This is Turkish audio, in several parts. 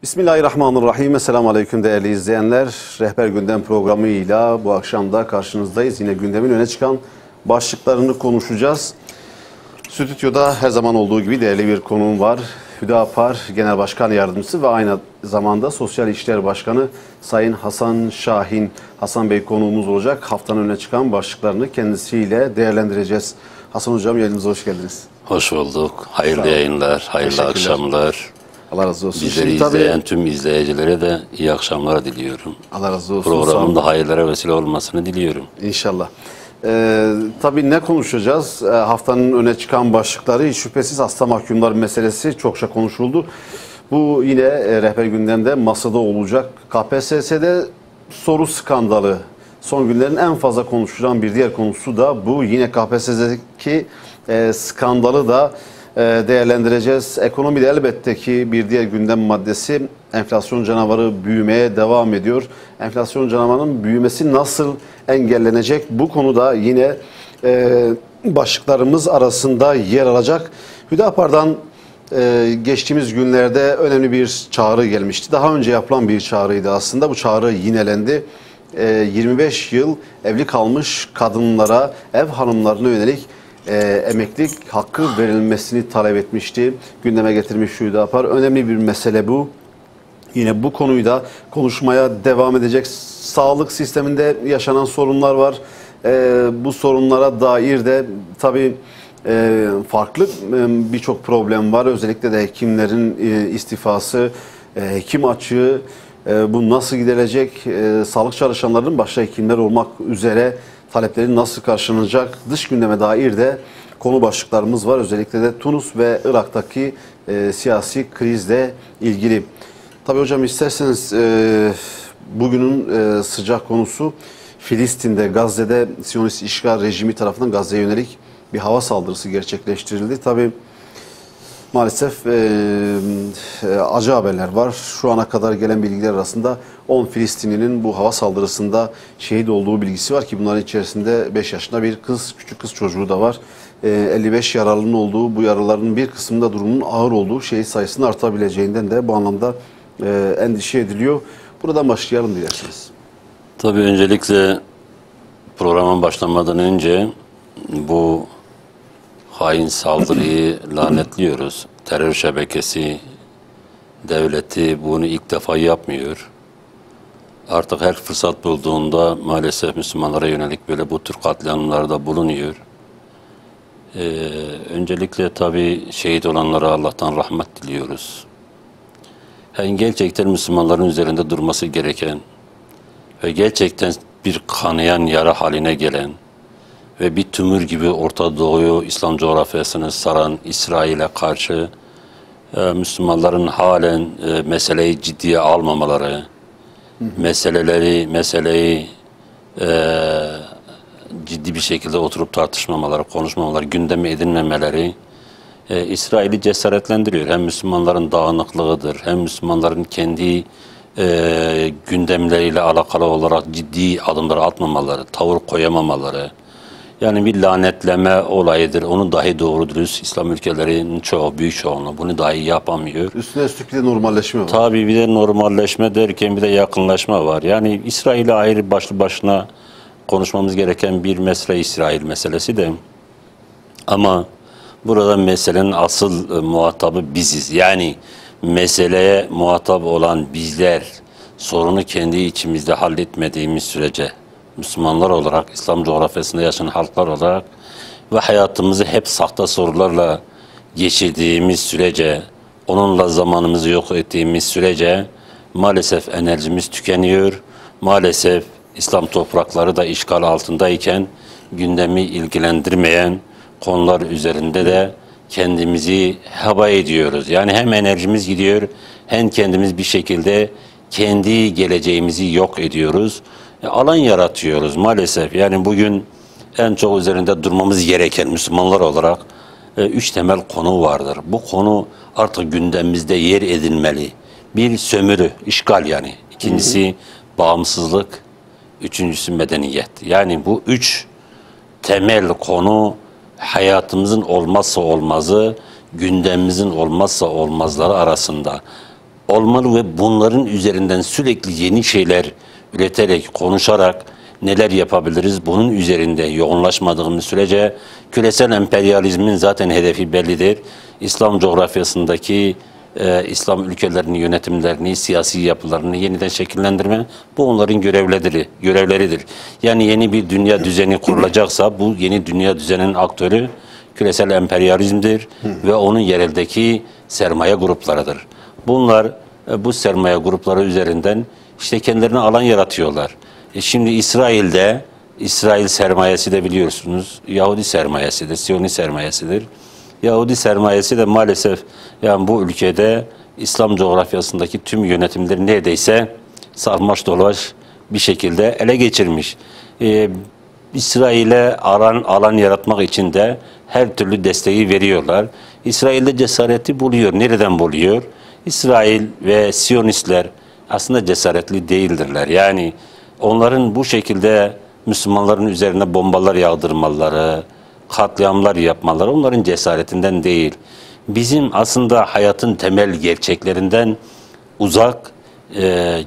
Bismillahirrahmanirrahim. Esselamu Aleyküm değerli izleyenler. Rehber Gündem programıyla bu akşam da karşınızdayız. Yine gündemin öne çıkan başlıklarını konuşacağız. Stüdyoda her zaman olduğu gibi değerli bir konuğum var. Hüdapar Genel Başkan Yardımcısı ve aynı zamanda Sosyal İşler Başkanı Sayın Hasan Şahin. Hasan Bey konuğumuz olacak. Haftanın öne çıkan başlıklarını kendisiyle değerlendireceğiz. Hasan Hocam, yayınımıza hoş geldiniz. Hoş bulduk. Hayırlı yayınlar, hayırlı akşamlar. Allah razı olsun. Bizleri izleyen tüm izleyicilere de iyi akşamlar diliyorum. Allah razı olsun. Programın da hayırlara vesile olmasını diliyorum. İnşallah. Tabii ne konuşacağız? Haftanın öne çıkan başlıkları şüphesiz hasta mahkumlar meselesi çokça konuşuldu. Bu yine rehber gündemde masada olacak. KPSS'de soru skandalı. Son günlerin en fazla konuşulan bir diğer konusu da bu. Yine KPSS'deki skandalı da değerlendireceğiz. Ekonomide elbette ki bir diğer gündem maddesi, enflasyon canavarı büyümeye devam ediyor. Enflasyon canavarının büyümesi nasıl engellenecek? Bu konuda yine başlıklarımız arasında yer alacak. Hüdapar'dan geçtiğimiz günlerde önemli bir çağrı gelmişti. Daha önce yapılan bir çağrıydı aslında. Bu çağrı yinelendi. 25 yıl evli kalmış kadınlara, ev hanımlarına yönelik emeklilik hakkı verilmesini talep etmişti. Gündeme getirmiş Hüdapar. Önemli bir mesele bu. Yine bu konuyu da konuşmaya devam edecek. Sağlık sisteminde yaşanan sorunlar var. Bu sorunlara dair de tabii farklı birçok problem var. Özellikle de hekimlerin istifası, hekim açığı, bu nasıl giderecek? Sağlık çalışanlarının başta hekimler olmak üzere talepleri nasıl karşılanacak? Dış gündeme dair de konu başlıklarımız var. Özellikle de Tunus ve Irak'taki siyasi krizle ilgili. Tabii hocam, isterseniz bugünün sıcak konusu Filistin'de, Gazze'de Siyonist işgal rejimi tarafından Gazze'ye yönelik bir hava saldırısı gerçekleştirildi. Tabii maalesef acı haberler var. Şu ana kadar gelen bilgiler arasında 10 Filistinlinin bu hava saldırısında şehit olduğu bilgisi var ki bunların içerisinde 5 yaşında bir kız, küçük kız çocuğu da var. 55 yaralının olduğu, bu yaraların bir kısmında durumunun ağır olduğu, şehit sayısının artabileceğinden de bu anlamda endişe ediliyor. Buradan başlayalım dilerseniz. Tabii öncelikle programın başlamadan önce bu hain saldırıyı lanetliyoruz. Terör şebekesi, devleti bunu ilk defa yapmıyor. Artık her fırsat bulduğunda maalesef Müslümanlara yönelik böyle bu tür katliamlarda bulunuyor. Öncelikle tabii şehit olanlara Allah'tan rahmet diliyoruz. Yani gerçekten Müslümanların üzerinde durması gereken ve gerçekten bir kanayan yara haline gelen ve bir tümür gibi Orta Doğu'yu, İslam coğrafyasını saran İsrail'e karşı Müslümanların halen meseleyi ciddiye almamaları, meseleyi ciddi bir şekilde oturup tartışmamaları, konuşmamaları, gündeme edinmemeleri İsrail'i cesaretlendiriyor. Hem Müslümanların dağınıklığıdır, hem Müslümanların kendi gündemleriyle alakalı olarak ciddi adımlar atmamaları, tavır koyamamaları. Yani bir lanetleme olayıdır. Onu dahi doğru dürüst İslam ülkelerinin çoğu, büyük çoğunluğu bunu dahi yapamıyor. Üstüne üstlük bir de normalleşme var. Tabii bir de normalleşme derken bir de yakınlaşma var. Yani İsrail'e ayrı başlı başına konuşmamız gereken bir mesele İsrail meselesi de. Ama burada meselenin asıl muhatabı biziz. Yani meseleye muhatap olan bizler sorunu kendi içimizde halletmediğimiz sürece Müslümanlar olarak, İslam coğrafyasında yaşayan halklar olarak ve hayatımızı hep sahte sorularla geçirdiğimiz sürece, onunla zamanımızı yok ettiğimiz sürece maalesef enerjimiz tükeniyor. Maalesef İslam toprakları da işgal altındayken gündemi ilgilendirmeyen konular üzerinde de kendimizi heba ediyoruz. Yani hem enerjimiz gidiyor hem kendimiz bir şekilde kendi geleceğimizi yok ediyoruz. Alan yaratıyoruz maalesef. Yani bugün en çok üzerinde durmamız gereken Müslümanlar olarak 3 temel konu vardır. Bu konu artık gündemimizde yer edinmeli. Bir, sömürü, işgal yani. İkincisi bağımsızlık. Üçüncüsü medeniyet. Yani bu 3 temel konu hayatımızın olmazsa olmazı, gündemimizin olmazsa olmazları arasında. olmalı ve bunların üzerinden sürekli yeni şeyler üreterek, konuşarak neler yapabiliriz? Bunun üzerinde yoğunlaşmadığımız sürece küresel emperyalizmin zaten hedefi bellidir. İslam coğrafyasındaki İslam ülkelerinin yönetimlerini, siyasi yapılarını yeniden şekillendirme, bu onların görevleridir. Yani yeni bir dünya düzeni kurulacaksa bu yeni dünya düzeninin aktörü küresel emperyalizmdir ve onun yereldeki sermaye gruplarıdır. Bunlar bu sermaye grupları üzerinden işte kendilerine alan yaratıyorlar. Şimdi İsrail sermayesi de biliyorsunuz Yahudi sermayesidir, Siyonist sermayesidir. Yahudi sermayesi de maalesef yani bu ülkede İslam coğrafyasındaki tüm yönetimleri neredeyse sarmaş dolaş bir şekilde ele geçirmiş. İsrail'e alan yaratmak için de her türlü desteği veriyorlar. İsrail'de cesareti buluyor. Nereden buluyor? İsrail ve Siyonistler aslında cesaretli değildirler. Yani onların bu şekilde Müslümanların üzerine bombalar yağdırmaları, katliamlar yapmaları onların cesaretinden değil. Bizim aslında hayatın temel gerçeklerinden uzak,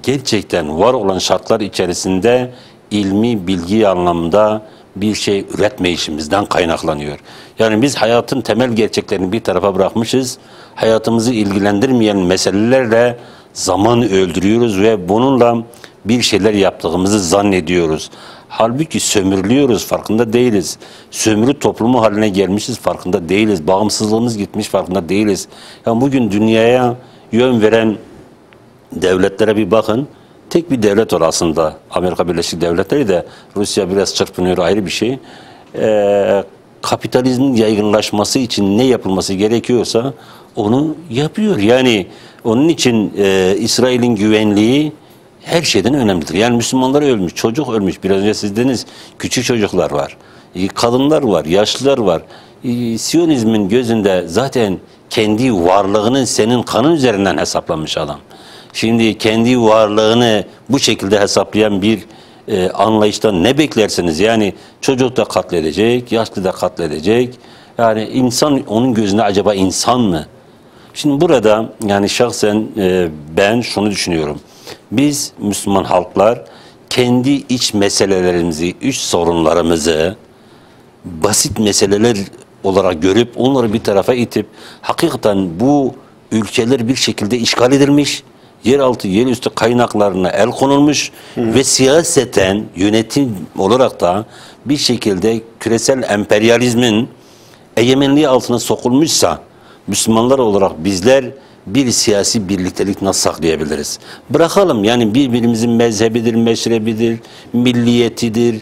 gerçekten var olan şartlar içerisinde ilmi, bilgi anlamında bir şey üretmeyişimizden kaynaklanıyor. Yani biz hayatın temel gerçeklerini bir tarafa bırakmışız, hayatımızı ilgilendirmeyen meselelerle zaman öldürüyoruz ve bununla bir şeyler yaptığımızı zannediyoruz. Halbuki sömürülüyoruz, farkında değiliz. Sömürü toplumu haline gelmişiz, farkında değiliz. Bağımsızlığımız gitmiş, farkında değiliz. Yani bugün dünyaya yön veren devletlere bir bakın. Tek bir devlet var aslında. Amerika Birleşik Devletleri de, Rusya biraz çırpınıyor, ayrı bir şey. Kapitalizmin yaygınlaşması için ne yapılması gerekiyorsa onu yapıyor. Yani onun için İsrail'in güvenliği her şeyden önemlidir. Yani Müslümanlar ölmüş, çocuk ölmüş. Biraz önce siz dediniz, küçük çocuklar var. Kadınlar var, yaşlılar var. Siyonizmin gözünde zaten kendi varlığını senin kanın üzerinden hesaplamış adam. Şimdi kendi varlığını bu şekilde hesaplayan bir anlayıştan ne beklersiniz? Yani çocuk da katledecek, yaşlı da katledecek. Yani insan onun gözünde acaba insan mı? Şimdi burada yani şahsen ben şunu düşünüyorum. Biz Müslüman halklar kendi iç meselelerimizi, iç sorunlarımızı basit meseleler olarak görüp onları bir tarafa itip hakikaten bu ülkeler bir şekilde işgal edilmiş, yeraltı, yerüstü kaynaklarına el konulmuş ve siyaseten yönetim olarak da bir şekilde küresel emperyalizmin egemenliği altına sokulmuşsa Müslümanlar olarak bizler bir siyasi birliktelik nasıl saklayabiliriz? Bırakalım yani birbirimizin mezhebidir, meşrebidir, milliyetidir,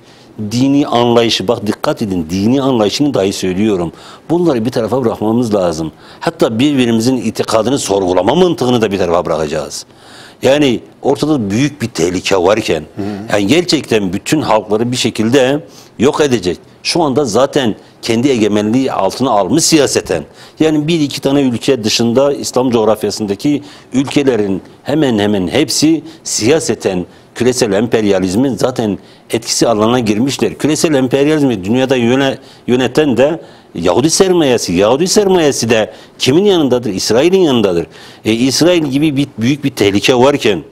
dini anlayışı, bak dikkat edin, dini anlayışını dahi söylüyorum. Bunları bir tarafa bırakmamız lazım. Hatta birbirimizin itikadını sorgulama mantığını da bir tarafa bırakacağız. Yani ortada büyük bir tehlike varken, yani gerçekten bütün halkları bir şekilde yok edecek. Şu anda zaten kendi egemenliği altına almış siyaseten. Yani bir iki tane ülke dışında İslam coğrafyasındaki ülkelerin hemen hemen hepsi siyaseten küresel emperyalizmin zaten etkisi alanına girmişler. Küresel emperyalizmi dünyada yöneten de Yahudi sermayesi. Yahudi sermayesi de kimin yanındadır? İsrail'in yanındadır. İsrail gibi büyük bir tehlike varken,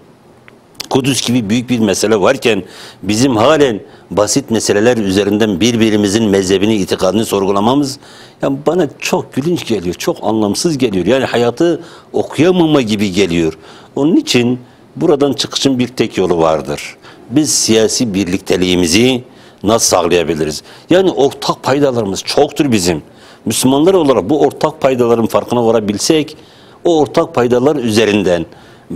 Kudüs gibi büyük bir mesele varken bizim halen basit meseleler üzerinden birbirimizin mezhebini, itikadını sorgulamamız yani bana çok gülünç geliyor, çok anlamsız geliyor. Yani hayatı okuyamama gibi geliyor. Onun için buradan çıkışın bir tek yolu vardır. Biz siyasi birlikteliğimizi nasıl sağlayabiliriz? Yani ortak paydalarımız çoktur bizim. Müslümanlar olarak bu ortak paydaların farkına varabilsek, o ortak paydalar üzerinden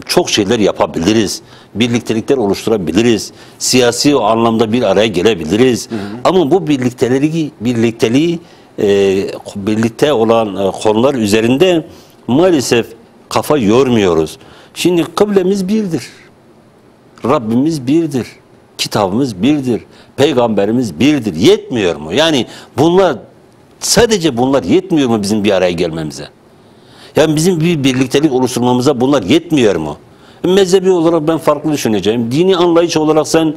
çok şeyler yapabiliriz. Birliktelikler oluşturabiliriz. Siyasi o anlamda bir araya gelebiliriz. Ama bu birlikteliği birlikte olan konular üzerinde maalesef kafa yormuyoruz. Şimdi kıblemiz birdir. Rabbimiz birdir. Kitabımız birdir. Peygamberimiz birdir. Yetmiyor mu? Yani sadece bunlar yetmiyor mu bizim bir araya gelmemize? Yani bizim bir birliktelik oluşturmamıza bunlar yetmiyor mu? Mezhebi olarak ben farklı düşüneceğim. Dini anlayış olarak sen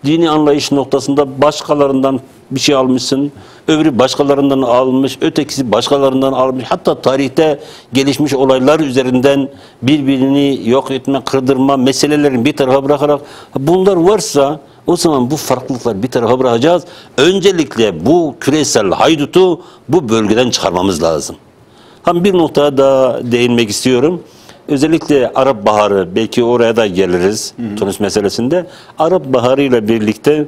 dini anlayış noktasında başkalarından bir şey almışsın. Öbürü başkalarından almış, ötekisi başkalarından almış. Hatta tarihte gelişmiş olaylar üzerinden birbirini yok etme, kırdırma meselelerini bir tarafa bırakarak bunlar varsa o zaman bu farklılıkları bir tarafa bırakacağız. Öncelikle bu küresel haydutu bu bölgeden çıkarmamız lazım. Bir noktaya da değinmek istiyorum. Özellikle Arap Baharı, belki oraya da geliriz Tunus meselesinde. Arap Baharı ile birlikte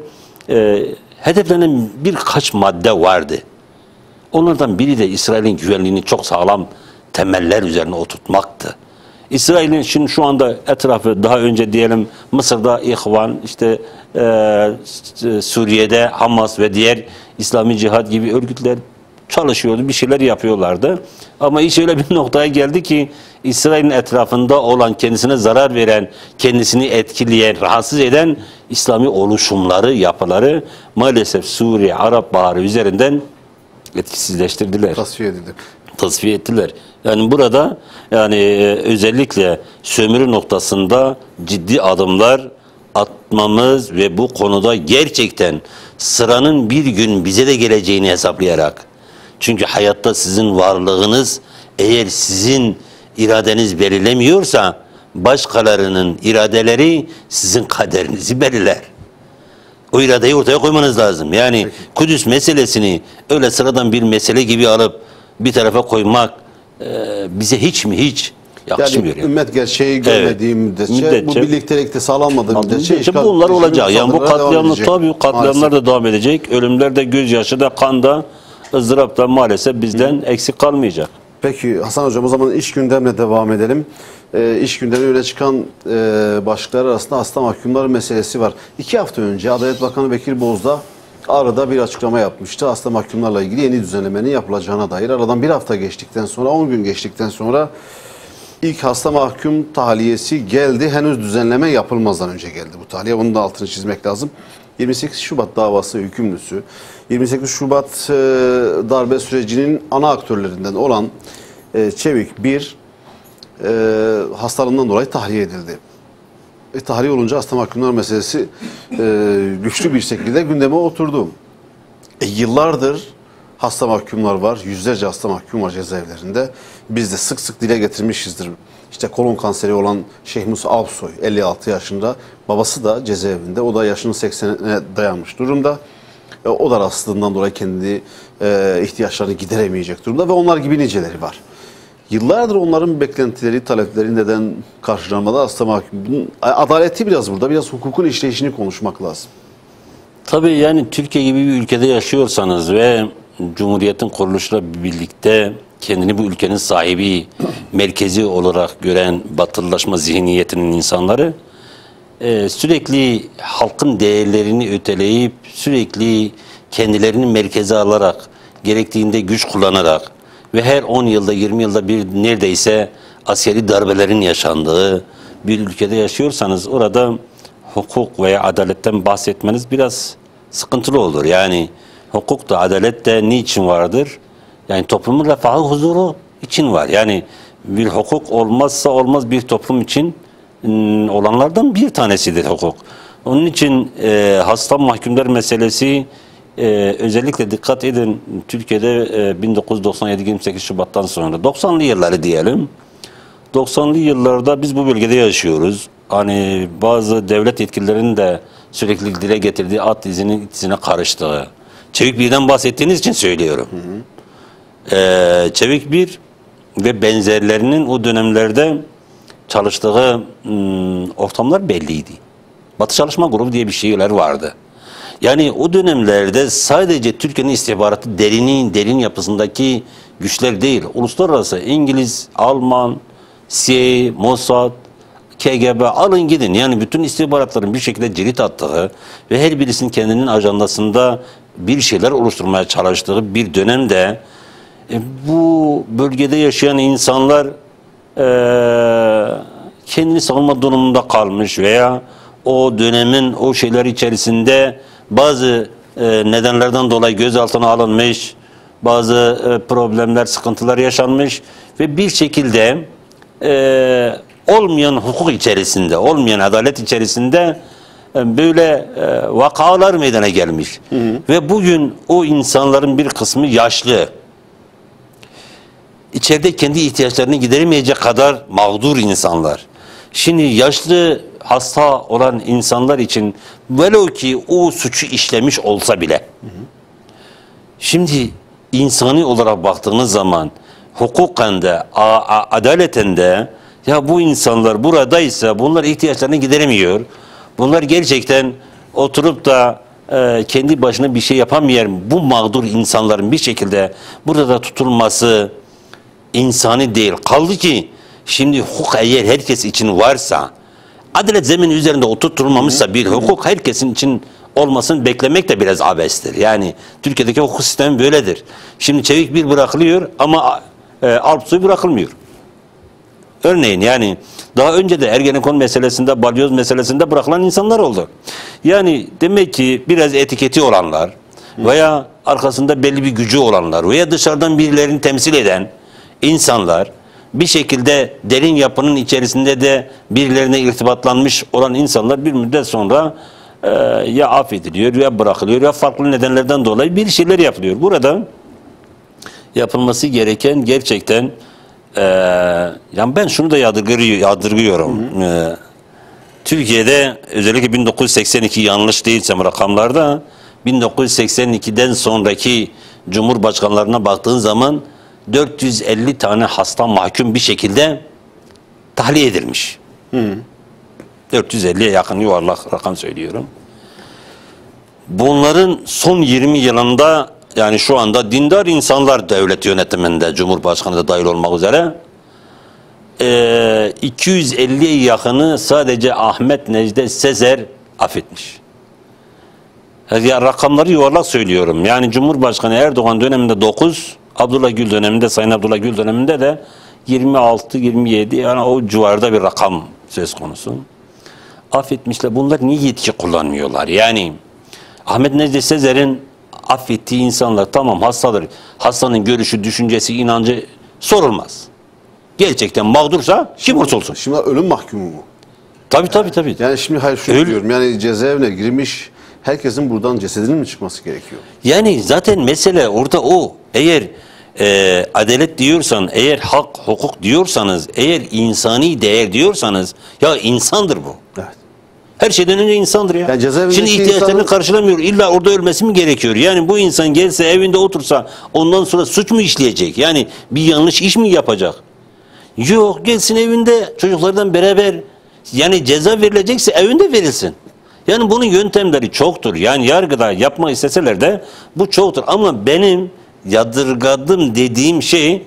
hedeflenen birkaç madde vardı. Onlardan biri de İsrail'in güvenliğini çok sağlam temeller üzerine oturtmaktı. İsrail'in şimdi şu anda etrafı, daha önce diyelim Mısır'da İhvan, işte Suriye'de Hamas ve diğer İslami Cihad gibi örgütler çalışıyordu, bir şeyler yapıyorlardı. Ama iş öyle bir noktaya geldi ki İsrail'in etrafında olan, kendisine zarar veren, kendisini etkileyen, rahatsız eden İslami oluşumları, yapıları maalesef Suriye, Arap Baharı üzerinden etkisizleştirdiler. Tasfiye ettiler. Yani burada özellikle sömürü noktasında ciddi adımlar atmamız ve bu konuda gerçekten sıranın bir gün bize de geleceğini hesaplayarak, çünkü hayatta sizin varlığınız eğer sizin iradeniz belirlemiyorsa başkalarının iradeleri sizin kaderinizi belirler. O iradeyi ortaya koymanız lazım. Yani Kudüs meselesini öyle sıradan bir mesele gibi alıp bir tarafa koymak bize hiç yakışmıyor. Yani ümmet gerçeği görmediği müddetçe, bu birliktelikte sağlanmadığı müddetçe bunlar olacak. Yani bu katliamlar da devam edecek. Ölümler de, gözyaşı da, kan da, ızdırap da maalesef bizden eksik kalmayacak. Peki Hasan Hocam, o zaman iş gündemle devam edelim. İş gündemi öne çıkan başlıklar arasında hasta mahkumları meselesi var. 2 hafta önce Adalet Bakanı Bekir Bozdağ Ağrı'da bir açıklama yapmıştı. Hasta mahkumlarla ilgili yeni düzenlemenin yapılacağına dair. Aradan bir hafta geçtikten sonra, 10 gün geçtikten sonra ilk hasta mahkum tahliyesi geldi. Henüz düzenleme yapılmazdan önce geldi bu tahliye. Onun da altını çizmek lazım. 28 Şubat davası hükümlüsü, 28 Şubat darbe sürecinin ana aktörlerinden olan Çevik bir hastalığından dolayı tahliye edildi. Tahliye olunca hasta mahkumlar meselesi güçlü bir şekilde gündeme oturdu. Yıllardır hasta mahkumlar var. Yüzlerce hasta mahkum var cezaevlerinde. Biz de sık sık dile getirmişizdir. İşte kolon kanseri olan Şeyh Musa Avsoy 56 yaşında. Babası da cezaevinde. O da yaşının 80'e dayanmış durumda. O da rahatsızlığından dolayı kendi ihtiyaçlarını gideremeyecek durumda ve onlar gibi niceleri var. Yıllardır onların beklentileri, talepleri neden karşılanmadı hasta mahkumunun? Adaleti biraz burada, biraz hukukun işleyişini konuşmak lazım. Tabii yani Türkiye gibi bir ülkede yaşıyorsanız ve Cumhuriyet'in kuruluşuyla birlikte kendini bu ülkenin sahibi, merkezi olarak gören batılılaşma zihniyetinin insanları sürekli halkın değerlerini öteleyip sürekli kendilerini merkeze alarak, gerektiğinde güç kullanarak ve her 10 yılda 20 yılda bir neredeyse askeri darbelerin yaşandığı bir ülkede yaşıyorsanız orada hukuk veya adaletten bahsetmeniz biraz sıkıntılı olur. Yani hukuk da adalet de niçin vardır? Yani toplumun refahı, huzuru için var. Yani bir hukuk olmazsa olmaz bir toplum için olanlardan bir tanesidir hukuk. Onun için hasta mahkumlar meselesi özellikle dikkat edin, Türkiye'de 1997 28 Şubat'tan sonra 90'lı yılları diyelim. 90'lı yıllarda biz bu bölgede yaşıyoruz. Hani bazı devlet yetkililerinin de sürekli dile getirdiği at izinin it izine karıştığı. Çevik Bir'den bahsettiğiniz için söylüyorum. Çevik Bir ve benzerlerinin o dönemlerde çalıştığı ortamlar belliydi. Batı Çalışma Grubu diye bir şeyler vardı. Yani o dönemlerde sadece Türkiye'nin istihbaratı derin yapısındaki güçler değil, uluslararası İngiliz, Alman, CIA, Mossad, KGB, alın gidin. Yani bütün istihbaratların bir şekilde cirit attığı ve her birisinin kendinin ajandasında bir şeyler oluşturmaya çalıştığı bir dönemde bu bölgede yaşayan insanlar kendini savunma durumunda kalmış veya o dönemin o şeyler içerisinde bazı nedenlerden dolayı gözaltına alınmış, bazı problemler, sıkıntılar yaşanmış ve bir şekilde olmayan hukuk içerisinde, olmayan adalet içerisinde böyle vakalar meydana gelmiş. Ve bugün o insanların bir kısmı yaşlı. İçeride kendi ihtiyaçlarını gideremeyecek kadar mağdur insanlar. Şimdi yaşlı, hasta olan insanlar için velev ki o suçu işlemiş olsa bile, şimdi insani olarak baktığınız zaman hukuken de, adaleten de, ya bu insanlar buradaysa bunlar ihtiyaçlarını gideremiyor. Bunlar gerçekten oturup da kendi başına bir şey yapamayan bu mağdur insanların bir şekilde burada tutulması insani değil. Kaldı ki şimdi hukuk eğer herkes için varsa, adalet zemin üzerinde oturtulmamışsa bir hukuk herkesin için olmasını beklemek de biraz abestir. Yani Türkiye'deki hukuk sistemi böyledir. Şimdi çevik bir bırakılıyor ama alp suyu bırakılmıyor. Örneğin yani daha önce de Ergenekon meselesinde, balyoz meselesinde bırakılan insanlar oldu. Yani demek ki biraz etiketi olanlar veya arkasında belli bir gücü olanlar veya dışarıdan birilerini temsil eden insanlar, bir şekilde derin yapının içerisinde de birilerine irtibatlanmış olan insanlar bir müddet sonra ya affediliyor ya bırakılıyor ya farklı nedenlerden dolayı bir şeyler yapılıyor. Burada yapılması gereken gerçekten yani ben şunu da yadırgıyorum. Türkiye'de özellikle 1982 yanlış değilsem rakamlarda 1982'den sonraki cumhurbaşkanlarına baktığın zaman 450 tane hasta mahkum bir şekilde tahliye edilmiş. 450'ye yakın yuvarlak rakam söylüyorum. Bunların son 20 yılında yani şu anda dindar insanlar devlet yönetiminde, Cumhurbaşkanı da dahil olmak üzere 250'ye yakını sadece Ahmet Necdet Sezer affetmiş. Ya rakamları yuvarlak söylüyorum. Yani Cumhurbaşkanı Erdoğan döneminde 9, Abdullah Gül döneminde, Sayın Abdullah Gül döneminde de 26, 27 yani o civarda bir rakam söz konusu. Affetmişler. Bunlar niye yetki kullanmıyorlar? Yani Ahmet Necdet Sezer'in affettiği insanlar tamam hastadır. Hastanın görüşü, düşüncesi, inancı sorulmaz. Gerçekten mağdursa kim olursa olsun. Şimdi ölüm mahkumu mu? Tabii. Yani şimdi hayır şunu diyorum. Yani cezaevine girmiş herkesin buradan cesedinin mi çıkması gerekiyor? Yani zaten mesele orada o. Eğer adalet diyorsan, eğer hak, hukuk diyorsanız, eğer insani değer diyorsanız ya insandır bu. Evet. Her şeyden önce insandır ya. Yani şimdi ihtiyaçlarını karşılamıyor. İlla orada ölmesi mi gerekiyor? Yani bu insan gelse evinde otursa ondan sonra suç mu işleyecek? Yani bir yanlış iş mi yapacak? Yok, gelsin evinde çocuklardan beraber yani ceza verilecekse evinde verilsin. Yani bunun yöntemleri çoktur. Yani yargıda yapmak isteseler de bu çoktur. Ama benim yadırgadım dediğim şey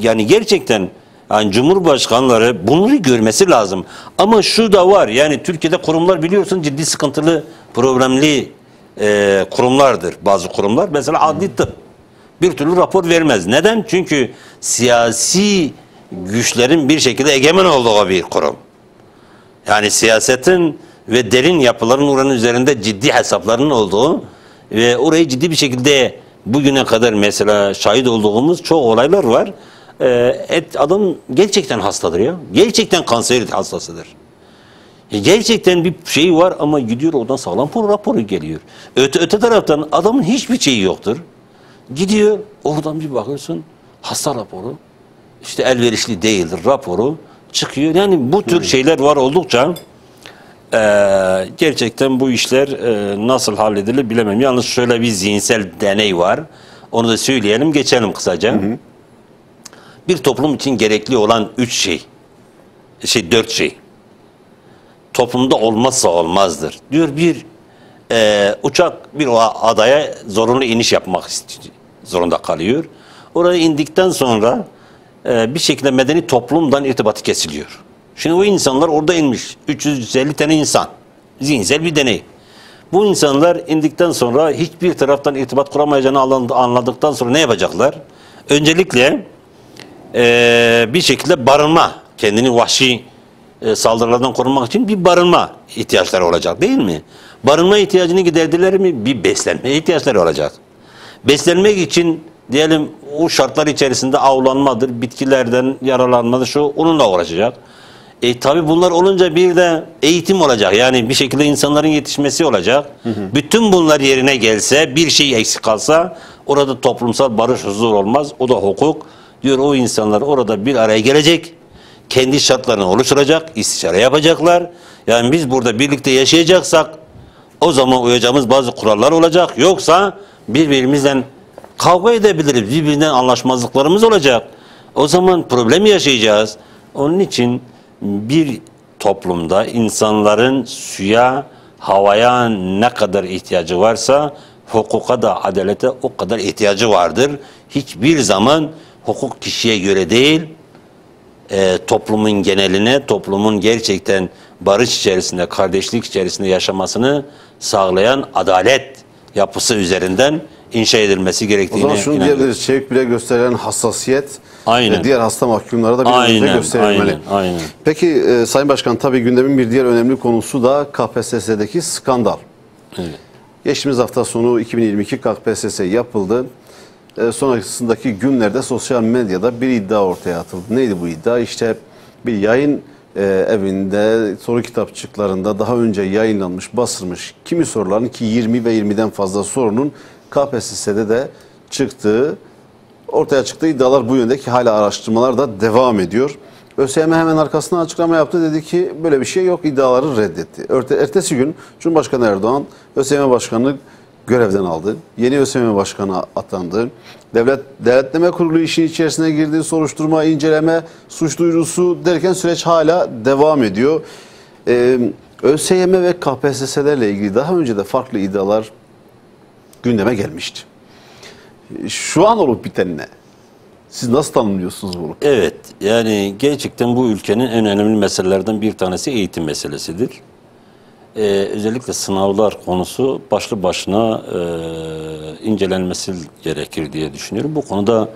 yani gerçekten yani Cumhurbaşkanları bunları görmesi lazım. Ama şu da var yani Türkiye'de kurumlar biliyorsun ciddi sıkıntılı, problemli kurumlardır bazı kurumlar. Mesela adli tıp bir türlü rapor vermez. Neden? Çünkü siyasi güçlerin bir şekilde egemen olduğu bir kurum. Yani siyasetin ve derin yapıların oranın üzerinde ciddi hesaplarının olduğu ve orayı ciddi bir şekilde bugüne kadar mesela şahit olduğumuz çok olaylar var. Adam gerçekten hastadır ya. Gerçekten kanser hastasıdır. Gerçekten bir şey var ama gidiyor oradan sağlam raporu geliyor. Öte taraftan adamın hiçbir şeyi yoktur. Gidiyor oradan bir bakıyorsun hasta raporu işte elverişli değildir raporu çıkıyor. Yani bu tür şeyler var oldukça gerçekten bu işler nasıl halledilir bilemem. Yalnız şöyle bir zihinsel deney var. Onu da söyleyelim geçelim kısaca. Bir toplum için gerekli olan 4 şey. Toplumda olmazsa olmazdır. Diyor bir uçak bir adaya zorunlu iniş yapmak zorunda kalıyor. Oraya indikten sonra bir şekilde medeni toplumdan irtibatı kesiliyor. Şimdi o insanlar orada inmiş. 350 tane insan. Zihinsel bir deney. Bu insanlar indikten sonra hiçbir taraftan irtibat kuramayacağını anladıktan sonra ne yapacaklar? Öncelikle bir şekilde barınma, kendini vahşi saldırılardan korumak için bir barınma ihtiyaçları olacak değil mi? Barınma ihtiyacını giderdiler mi? Bir beslenme ihtiyaçları olacak. Beslenmek için diyelim o şartlar içerisinde avlanmadır, bitkilerden yararlanmadır, onunla uğraşacak. Tabii bunlar olunca bir de eğitim olacak. Yani bir şekilde insanların yetişmesi olacak. Bütün bunlar yerine gelse, bir şey eksik kalsa orada toplumsal barış, huzur olmaz. O da hukuk. Diyor o insanlar orada bir araya gelecek. Kendi şartlarını oluşturacak, istişare yapacaklar. Yani biz burada birlikte yaşayacaksak o zaman uyacağımız bazı kurallar olacak. Yoksa birbirimizden kavga edebiliriz. Birbirinden anlaşmazlıklarımız olacak. O zaman problem yaşayacağız. Onun için bir toplumda insanların suya, havaya ne kadar ihtiyacı varsa hukuka da adalete o kadar ihtiyacı vardır. Hiçbir zaman hukuk kişiye göre değil, toplumun geneline, toplumun gerçekten barış içerisinde, kardeşlik içerisinde yaşamasını sağlayan adalet yapısı üzerinden inşa edilmesi gerektiğine O zaman şunu inanıyorum. diyebiliriz. Çevik bile gösterilen hassasiyet Aynen. diğer hasta mahkumlara da bir örnek gösterilmeli. Aynen. Peki Sayın Başkan, tabii gündemin bir diğer önemli konusu da KPSS'deki skandal. Evet. Geçtiğimiz hafta sonu 2022 KPSS yapıldı. Sonrasındaki günlerde sosyal medyada bir iddia ortaya atıldı. Neydi bu iddia? İşte bir yayın evinde, soru kitapçıklarında daha önce yayınlanmış, basılmış kimi soruların, ki 20 ve 20'den fazla sorunun KPSS'de de ortaya çıktığı iddialar bu yöndeki, hala araştırmalar da devam ediyor. ÖSYM hemen arkasından açıklama yaptı, dedi ki böyle bir şey yok, iddiaları reddetti. Ertesi gün Cumhurbaşkanı Erdoğan ÖSYM Başkanı'nı görevden aldı. Yeni ÖSYM Başkanı atandı. Devlet Denetleme Kurulu işin içerisine girdi. Soruşturma, inceleme, suç duyurusu derken süreç hala devam ediyor. ÖSYM ve KPSS'lerle ilgili daha önce de farklı iddialar gündeme gelmişti. Şu an olup biten ne? Siz nasıl tanımlıyorsunuz bunu? Evet, yani gerçekten bu ülkenin en önemli meselelerden bir tanesi eğitim meselesidir. Özellikle sınavlar konusu başlı başına incelenmesi gerekir diye düşünüyorum. Bu konuda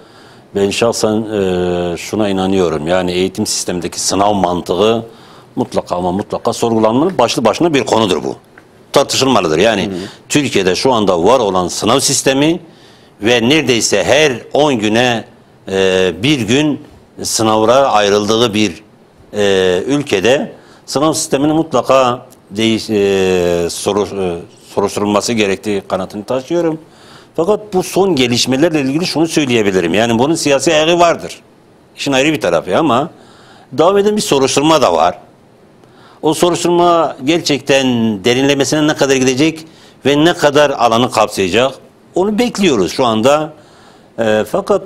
ben şahsen şuna inanıyorum. Yani eğitim sistemindeki sınav mantığı mutlaka ama mutlaka sorgulanmalı. Başlı başına bir konudur bu. Tartışılmalıdır. Yani Türkiye'de şu anda var olan sınav sistemi ve neredeyse her 10 güne bir gün sınavlara ayrıldığı bir ülkede sınav sistemini mutlaka soruşturulması gerektiği kanaatini taşıyorum. Fakat bu son gelişmelerle ilgili şunu söyleyebilirim. Yani bunun siyasi ayağı vardır. İşin ayrı bir tarafı ama devam eden bir soruşturma da var. O soruşturma gerçekten derinlemesine ne kadar gidecek ve ne kadar alanı kapsayacak onu bekliyoruz şu anda. Fakat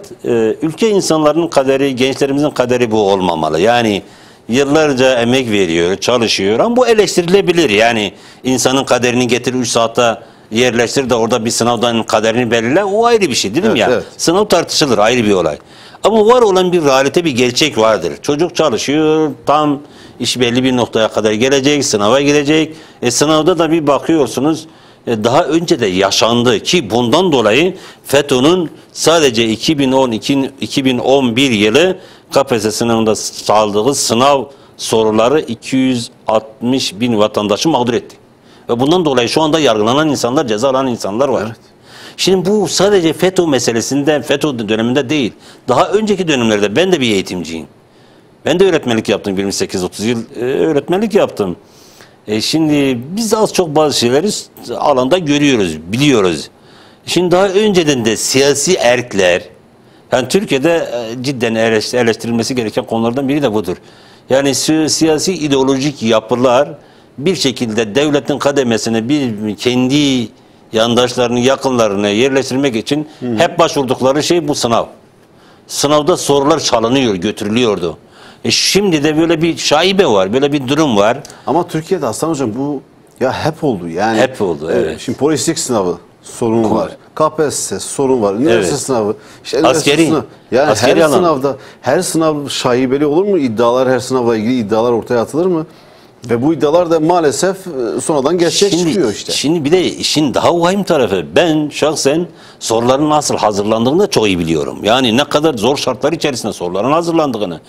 ülke insanların kaderi, gençlerimizin kaderi bu olmamalı. Yani yıllarca emek veriyor, çalışıyor ama bu eleştirilebilir. Yani insanın kaderini getir 3 saatte yerleştir de orada bir sınavdan kaderini belirle, o ayrı bir şey, değil mi ya? Evet. Sınav tartışılır, ayrı bir olay. Ama var olan bir realite, bir gerçek vardır. Çocuk çalışıyor, tam iş belli bir noktaya kadar gelecek, sınava girecek. Sınavda da bir bakıyorsunuz, daha önce de yaşandı ki bundan dolayı FETÖ'nün sadece 2010-2011 yılı KPSS sınavında saldığı sınav soruları 260 bin vatandaşı mağdur etti. Ve bundan dolayı şu anda yargılanan insanlar, ceza alan insanlar var. Evet. Şimdi bu sadece FETÖ meselesinde, FETÖ döneminde değil. Daha önceki dönemlerde ben de bir eğitimciyim. Ben de öğretmenlik yaptım. 28-30 yıl öğretmenlik yaptım. Şimdi biz az çok bazı şeyleri alanda görüyoruz, biliyoruz. Şimdi daha önceden de siyasi erkler, yani Türkiye'de cidden eleştirilmesi gereken konulardan biri de budur. Yani siyasi ideolojik yapılar bir şekilde devletin kademesine bir kendi yandaşlarını, yakınlarını yerleştirmek için hep başvurdukları şey bu sınav. Sınavda sorular çalınıyor, götürülüyordu. Şimdi de böyle bir şaibe var, böyle bir durum var. Ama Türkiye'de Aslan Hocam bu ya hep oldu. Yani hep oldu, evet. Şimdi polislik sınavı sorun var. KPSS sorun var. Üniversite sınavı. İşte askeri. Sınavı. Yani askeri her sınavda, her sınav şaibeli olur mu? İddialar, her sınavla ilgili iddialar ortaya atılır mı? Ve bu iddialar da maalesef sonradan gerçek çıkıyor işte. Şimdi bir de işin daha vahim tarafı, ben şahsen soruların nasıl hazırlandığını da çok iyi biliyorum. Yani ne kadar zor şartlar içerisinde soruların hazırlandığını,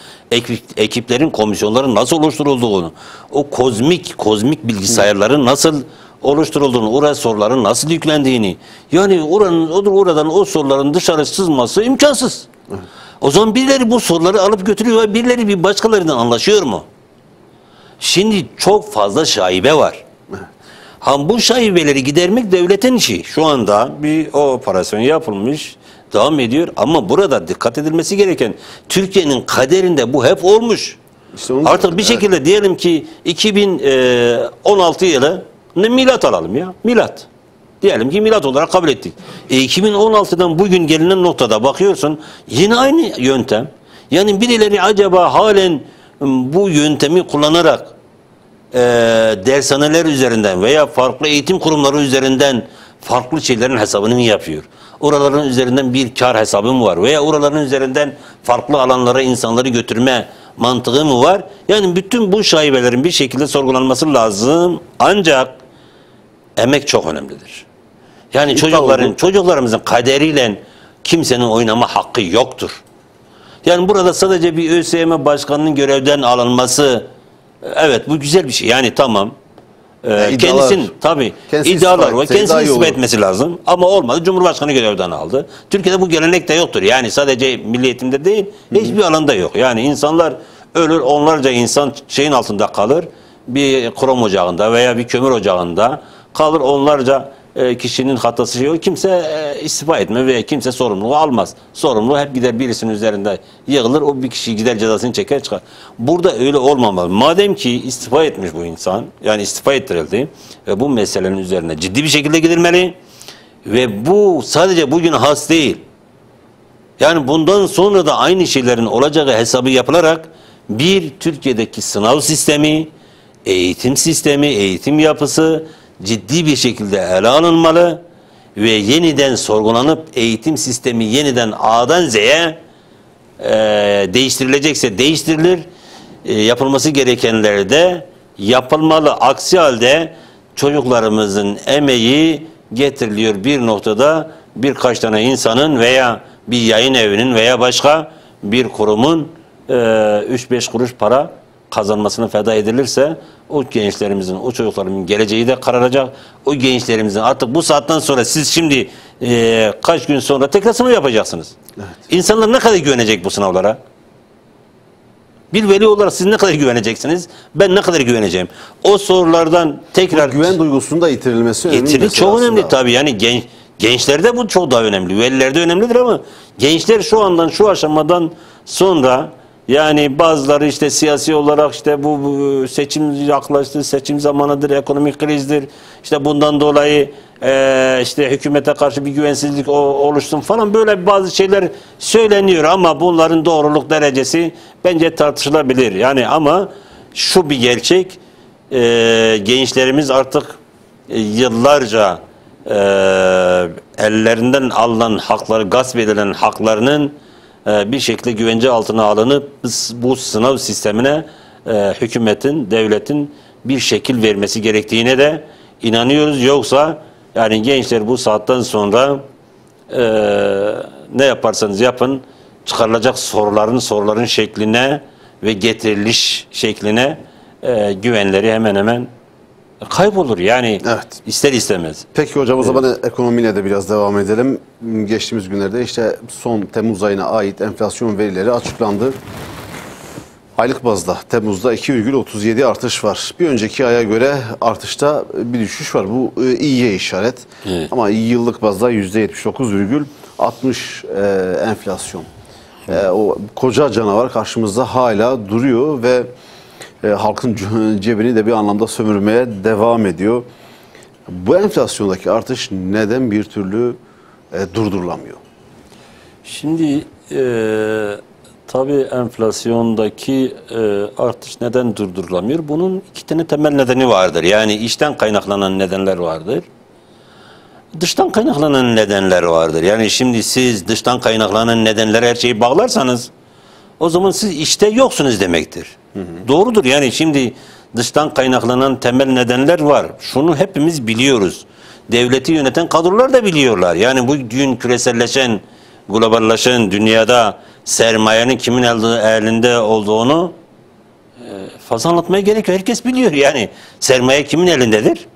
ekiplerin, komisyonların nasıl oluşturulduğunu, o kozmik bilgisayarların nasıl oluşturulduğunu, oraya soruların nasıl yüklendiğini, yani oradan o soruların dışarı sızması imkansız. O zaman birileri bu soruları alıp götürüyor ve birileri bir başkalarından anlaşıyor mu? Şimdi çok fazla şaibe var. Ha, bu şaibeleri gidermek devletin işi. Şu anda bir operasyon yapılmış, devam ediyor ama burada dikkat edilmesi gereken Türkiye'nin kaderinde bu hep olmuş. İşte onu, Artık bir şekilde diyelim ki 2016 yılı milat alalım ya. Milat. Diyelim ki milat olarak kabul ettik. 2016'dan bugün gelinen noktada bakıyorsun yine aynı yöntem. Yani birileri acaba halen bu yöntemi kullanarak dershaneler üzerinden veya farklı eğitim kurumları üzerinden farklı şeylerin hesabını mı yapıyor? Oraların üzerinden bir kar hesabı mı var? Veya oraların üzerinden farklı alanlara insanları götürme mantığı mı var? Yani bütün bu şaibelerin bir şekilde sorgulanması lazım. Ancak emek çok önemlidir. Yani çocuklarımızın kaderiyle kimsenin oynama hakkı yoktur. Yani burada sadece bir ÖSYM başkanının görevden alınması, evet bu güzel bir şey. Yani tamam. Kendisinin tabii iddialar var. Kendisini ispat etmesi lazım. Ama olmadı. Cumhurbaşkanı görevden aldı. Türkiye'de bu gelenek de yoktur. Yani sadece milli eğitimde değil, hiçbir alanda yok. Yani insanlar ölür, onlarca insan şeyin altında kalır. Bir krom ocağında veya bir kömür ocağında kalır onlarca kişinin hatası şey yok. Kimse istifa etme veya kimse sorumluluğu almaz. Sorumluluğu hep gider birisinin üzerinde yığılır. O bir kişi gider cezasını çeker çıkar. Burada öyle olmamalı. Madem ki istifa etmiş bu insan, yani istifa ettirildi ve bu meselenin üzerine ciddi bir şekilde gidilmeli ve bu sadece bugün has değil. Yani bundan sonra da aynı şeylerin olacağı hesabı yapılarak bir Türkiye'deki sınav sistemi, eğitim sistemi, eğitim yapısı ciddi bir şekilde ele alınmalı ve yeniden sorgulanıp eğitim sistemi yeniden A'dan Z'ye değiştirilecekse değiştirilir. Yapılması gerekenler de yapılmalı. Aksi halde çocuklarımızın emeği getiriliyor bir noktada birkaç tane insanın veya bir yayın evinin veya başka bir kurumun 3-5 kuruş para kazanmasına feda edilirse o gençlerimizin, o çocuklarımızın geleceği de kararacak. O gençlerimizin artık bu saatten sonra siz şimdi kaç gün sonra tekrar sınav yapacaksınız. Evet. İnsanlar ne kadar güvenecek bu sınavlara? Bir veli olarak siz ne kadar güveneceksiniz? Ben ne kadar güveneceğim? O sorulardan tekrar... Bu güven duygusunun da yitirilmesi önemli. Çok önemli tabii. Yani gençlerde bu çok daha önemli. Velilerde önemlidir ama gençler şu andan, şu aşamadan sonra yani bazıları işte siyasi olarak işte bu seçim yaklaştı, seçim zamanıdır, ekonomik krizdir. İşte bundan dolayı işte hükümete karşı bir güvensizlik oluşsun falan böyle bazı şeyler söyleniyor ama bunların doğruluk derecesi bence tartışılabilir. Yani ama şu bir gerçek, gençlerimiz artık yıllarca ellerinden alınan hakları, gasp edilen haklarının bir şekilde güvence altına alınıp bu sınav sistemine hükümetin, devletin bir şekil vermesi gerektiğine de inanıyoruz. Yoksa yani gençler bu saatten sonra ne yaparsanız yapın çıkarılacak soruların şekline ve getiriliş şekline güvenleri hemen hemen kaybolur yani evet. İster istemez. Peki hocam o zaman ekonomiyle de biraz devam edelim. Geçtiğimiz günlerde işte son Temmuz ayına ait enflasyon verileri açıklandı. Aylık bazda Temmuz'da 2,37 artış var. Bir önceki aya göre artışta bir düşüş var. Bu iyiye işaret. Evet. Ama yıllık bazda %79,60 enflasyon. O koca canavar karşımızda hala duruyor ve halkın cebini de bir anlamda sömürmeye devam ediyor. Bu enflasyondaki artış neden bir türlü durdurulamıyor? Şimdi tabii enflasyondaki artış neden durdurulamıyor? Bunun iki tane temel nedeni vardır. Yani içten kaynaklanan nedenler vardır. Dıştan kaynaklanan nedenler vardır. Yani şimdi siz dıştan kaynaklanan nedenlere her şeyi bağlarsanız o zaman siz işte yoksunuz demektir. Hı hı. Doğrudur. Yani şimdi dıştan kaynaklanan temel nedenler var. Şunu hepimiz biliyoruz. Devleti yöneten kadrolar da biliyorlar. Yani bugün küreselleşen, globalleşen dünyada sermayenin kimin elinde olduğunu fazla anlatmaya gerek yok. Herkes biliyor. Yani sermaye kimin elindedir?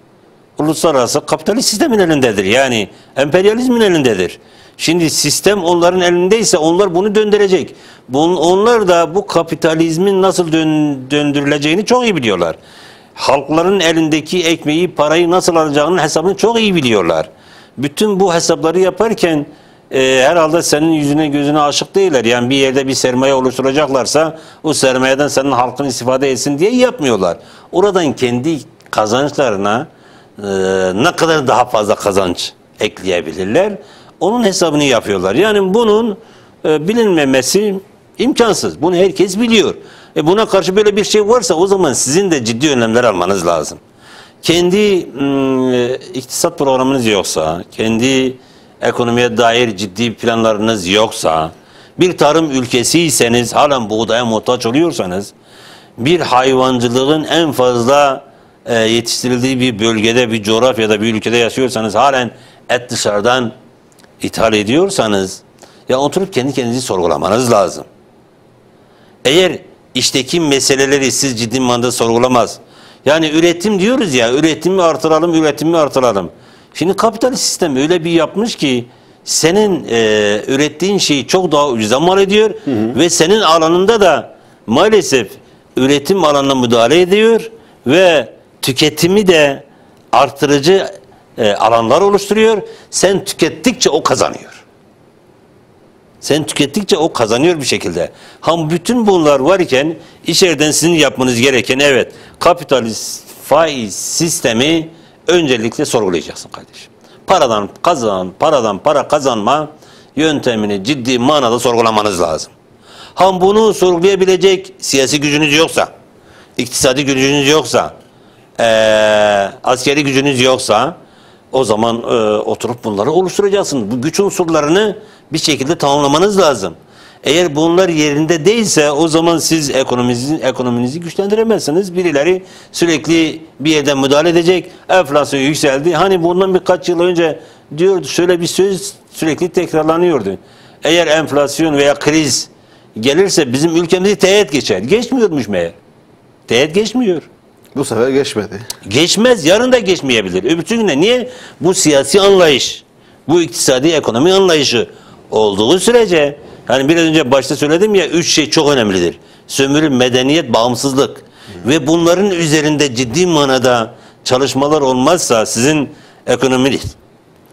Uluslararası kapitalist sistemin elindedir. Yani emperyalizmin elindedir. Şimdi sistem onların elindeyse onlar bunu döndürecek. Onlar da bu kapitalizmin nasıl döndürüleceğini çok iyi biliyorlar. Halkların elindeki ekmeği, parayı nasıl alacağının hesabını çok iyi biliyorlar. Bütün bu hesapları yaparken herhalde senin yüzüne gözüne aşık değiller. Yani bir yerde bir sermaye oluşturacaklarsa o sermayeden senin halkın istifade etsin diye yapmıyorlar. Oradan kendi kazançlarına ne kadar daha fazla kazanç ekleyebilirler. Onun hesabını yapıyorlar. Yani bunun bilinmemesi imkansız. Bunu herkes biliyor. Buna karşı böyle bir şey varsa o zaman sizin de ciddi önlemler almanız lazım. Kendi iktisat programınız yoksa, kendi ekonomiye dair ciddi planlarınız yoksa, bir tarım ülkesiyseniz, halen buğdaya muhtaç oluyorsanız, bir hayvancılığın en fazla yetiştirildiği bir bölgede, bir coğrafyada, bir ülkede yaşıyorsanız, halen et dışarıdan ithal ediyorsanız, ya oturup kendi kendinizi sorgulamanız lazım. Eğer işteki meseleleri siz ciddi manada sorgulamaz, yani üretim diyoruz ya, üretimi artıralım, üretimi artıralım. Şimdi kapitalist sistem öyle bir yapmış ki senin ürettiğin şeyi çok daha ucuza mal ediyor ve senin alanında da maalesef üretim alanına müdahale ediyor ve tüketimi de artırıcı alanlar oluşturuyor. Sen tükettikçe o kazanıyor. Sen tükettikçe o kazanıyor bir şekilde. Bütün bunlar varken içeriden sizin yapmanız gereken, evet, kapitalist faiz sistemi öncelikle sorgulayacaksın kardeşim. Paradan para kazanma yöntemini ciddi manada sorgulamanız lazım. Bunu sorgulayabilecek siyasi gücünüz yoksa, iktisadi gücünüz yoksa, askeri gücünüz yoksa, o zaman oturup bunları oluşturacaksınız. Bu güç unsurlarını bir şekilde tamamlamanız lazım. Eğer bunlar yerinde değilse o zaman siz ekonominizi güçlendiremezsiniz. Birileri sürekli bir yerden müdahale edecek. Enflasyon yükseldi. Hani bundan birkaç yıl önce diyordu, şöyle bir söz sürekli tekrarlanıyordu. Eğer enflasyon veya kriz gelirse bizim ülkemizi teğet geçer. Geçmiyormuş meğer. Teğet geçmiyor. Bu sefer geçmedi. Geçmez, yarın da geçmeyebilir. Öbürsü günde niye? Bu siyasi anlayış, bu iktisadi ekonomi anlayışı olduğu sürece, hani biraz önce başta söyledim ya, 3 şey çok önemlidir. Sömürü, medeniyet, bağımsızlık. Ve bunların üzerinde ciddi manada çalışmalar olmazsa sizin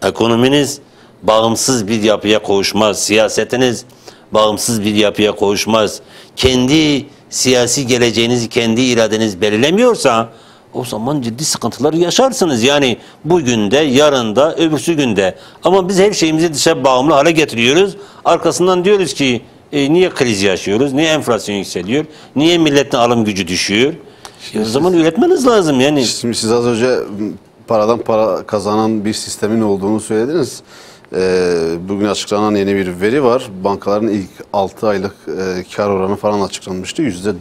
ekonominiz bağımsız bir yapıya kavuşmaz. Siyasetiniz bağımsız bir yapıya kavuşmaz. Kendi siyasi geleceğinizi kendi iradeniz belirlemiyorsa o zaman ciddi sıkıntılar yaşarsınız. Yani bugün de, yarın da, öbürsü günde. Ama biz her şeyimizi dışa bağımlı hale getiriyoruz. Arkasından diyoruz ki niye kriz yaşıyoruz? Niye enflasyon yükseliyor? Niye milletin alım gücü düşüyor? O zaman üretmeniz lazım yani. Şimdi siz az önce paradan para kazanan bir sistemin olduğunu söylediniz. Bugün açıklanan yeni bir veri var. Bankaların ilk 6 aylık kar oranı falan açıklanmıştı. %400.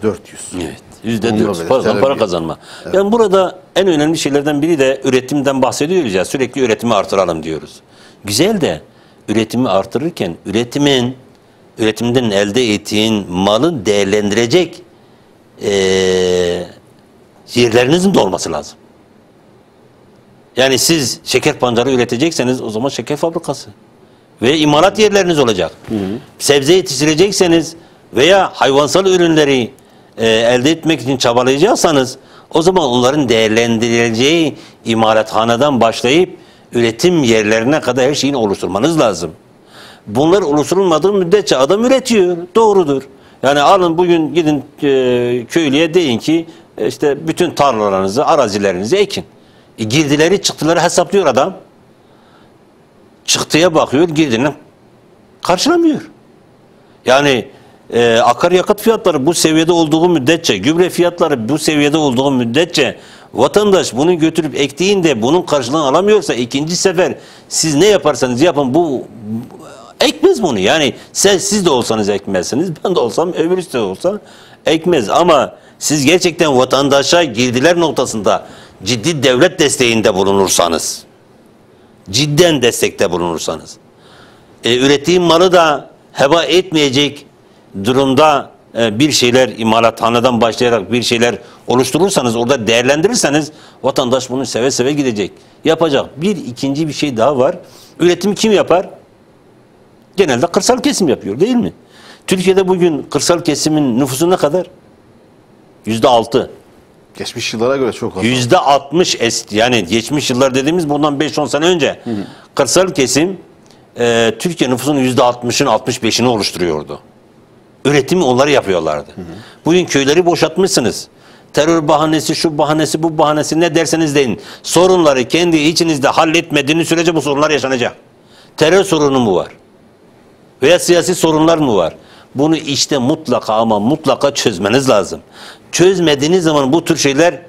Evet. %400 para kazanma. Evet. Yani burada en önemli şeylerden biri de üretimden bahsediyoruz ya. Sürekli üretimi artıralım diyoruz. Güzel de üretimi artırırken üretimden elde ettiğin malı değerlendirecek yerlerinizin de olması lazım. Yani siz şeker pancarı üretecekseniz o zaman şeker fabrikası ve imalat yerleriniz olacak. Sebze yetiştirecekseniz veya hayvansal ürünleri elde etmek için çabalayacaksanız o zaman onların değerlendirileceği imalathaneden başlayıp üretim yerlerine kadar her şeyini oluşturmanız lazım. Bunlar oluşturulmadığı müddetçe adam üretiyor. Doğrudur. Yani alın bugün gidin köylüye deyin ki işte bütün tarlalarınızı, arazilerinizi ekin. Girdileri çıktıları hesaplıyor adam. Çıktıya bakıyor, girdini karşılamıyor. Yani akaryakıt fiyatları bu seviyede olduğu müddetçe, gübre fiyatları bu seviyede olduğu müddetçe vatandaş bunu götürüp ektiğinde bunun karşılığını alamıyorsa ikinci sefer siz ne yaparsanız yapın bu ekmez bunu. Yani siz de olsanız ekmezsiniz, ben de olsam, öbürüsü de olsa ekmez. Ama siz gerçekten vatandaşa girdiler noktasında ciddi devlet desteğinde bulunursanız, cidden destekte bulunursanız, ürettiğim malı da heba etmeyecek durumda bir şeyler imalathaneden başlayarak bir şeyler oluşturursanız, orada değerlendirirseniz vatandaş bunu seve seve gidecek. Yapacak. İkinci bir şey daha var. Üretimi kim yapar? genelde kırsal kesim yapıyor değil mi? Türkiye'de bugün kırsal kesimin nüfusu ne kadar? %6. Geçmiş yıllara göre çok az. %60 yani geçmiş yıllar dediğimiz bundan 5-10 sene önce kırsal kesim Türkiye nüfusunun %60'ın 65'ini oluşturuyordu. Üretimi onları yapıyorlardı. Bugün köyleri boşaltmışsınız. Terör bahanesi, şu bahanesi, bu bahanesi ne derseniz deyin. Sorunları kendi içinizde halletmediğiniz sürece bu sorunlar yaşanacak. Terör sorunu mu var? Veya siyasi sorunlar mı var? Bunu işte mutlaka ama mutlaka çözmeniz lazım. Çözmediğiniz zaman bu tür şeyler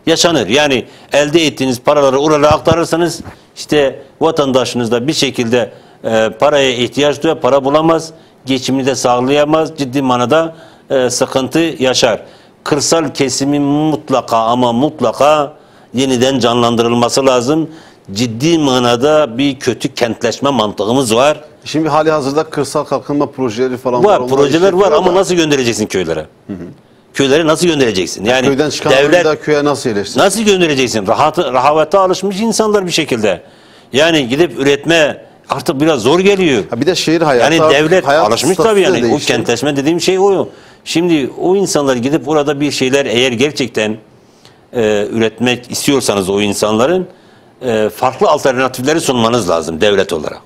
yaşanır. Yani elde ettiğiniz paraları oraya aktarırsanız işte vatandaşınız da bir şekilde paraya ihtiyaç duyar, para bulamaz, geçimini de sağlayamaz, ciddi manada sıkıntı yaşar. Kırsal kesimin mutlaka ama mutlaka yeniden canlandırılması lazım. Ciddi manada bir kötü kentleşme mantığımız var. Şimdi hali hazırda kırsal kalkınma projeleri falan Var, Onlar projeler var işletiyor ama da nasıl göndereceksin köylere? Köylere nasıl göndereceksin? Yani köyden çıkan devlet da köye nasıl yerleştirecek? nasıl göndereceksin? Rahavete alışmış insanlar bir şekilde. Yani gidip üretme artık biraz zor geliyor. Ha bir de şehir hayatı. Yani devlet hayat alışmış statüsü tabii de yani. O değişti. kentleşme dediğim şey o. Şimdi o insanlar gidip orada bir şeyler eğer gerçekten üretmek istiyorsanız o insanların farklı alternatifleri sunmanız lazım devlet olarak.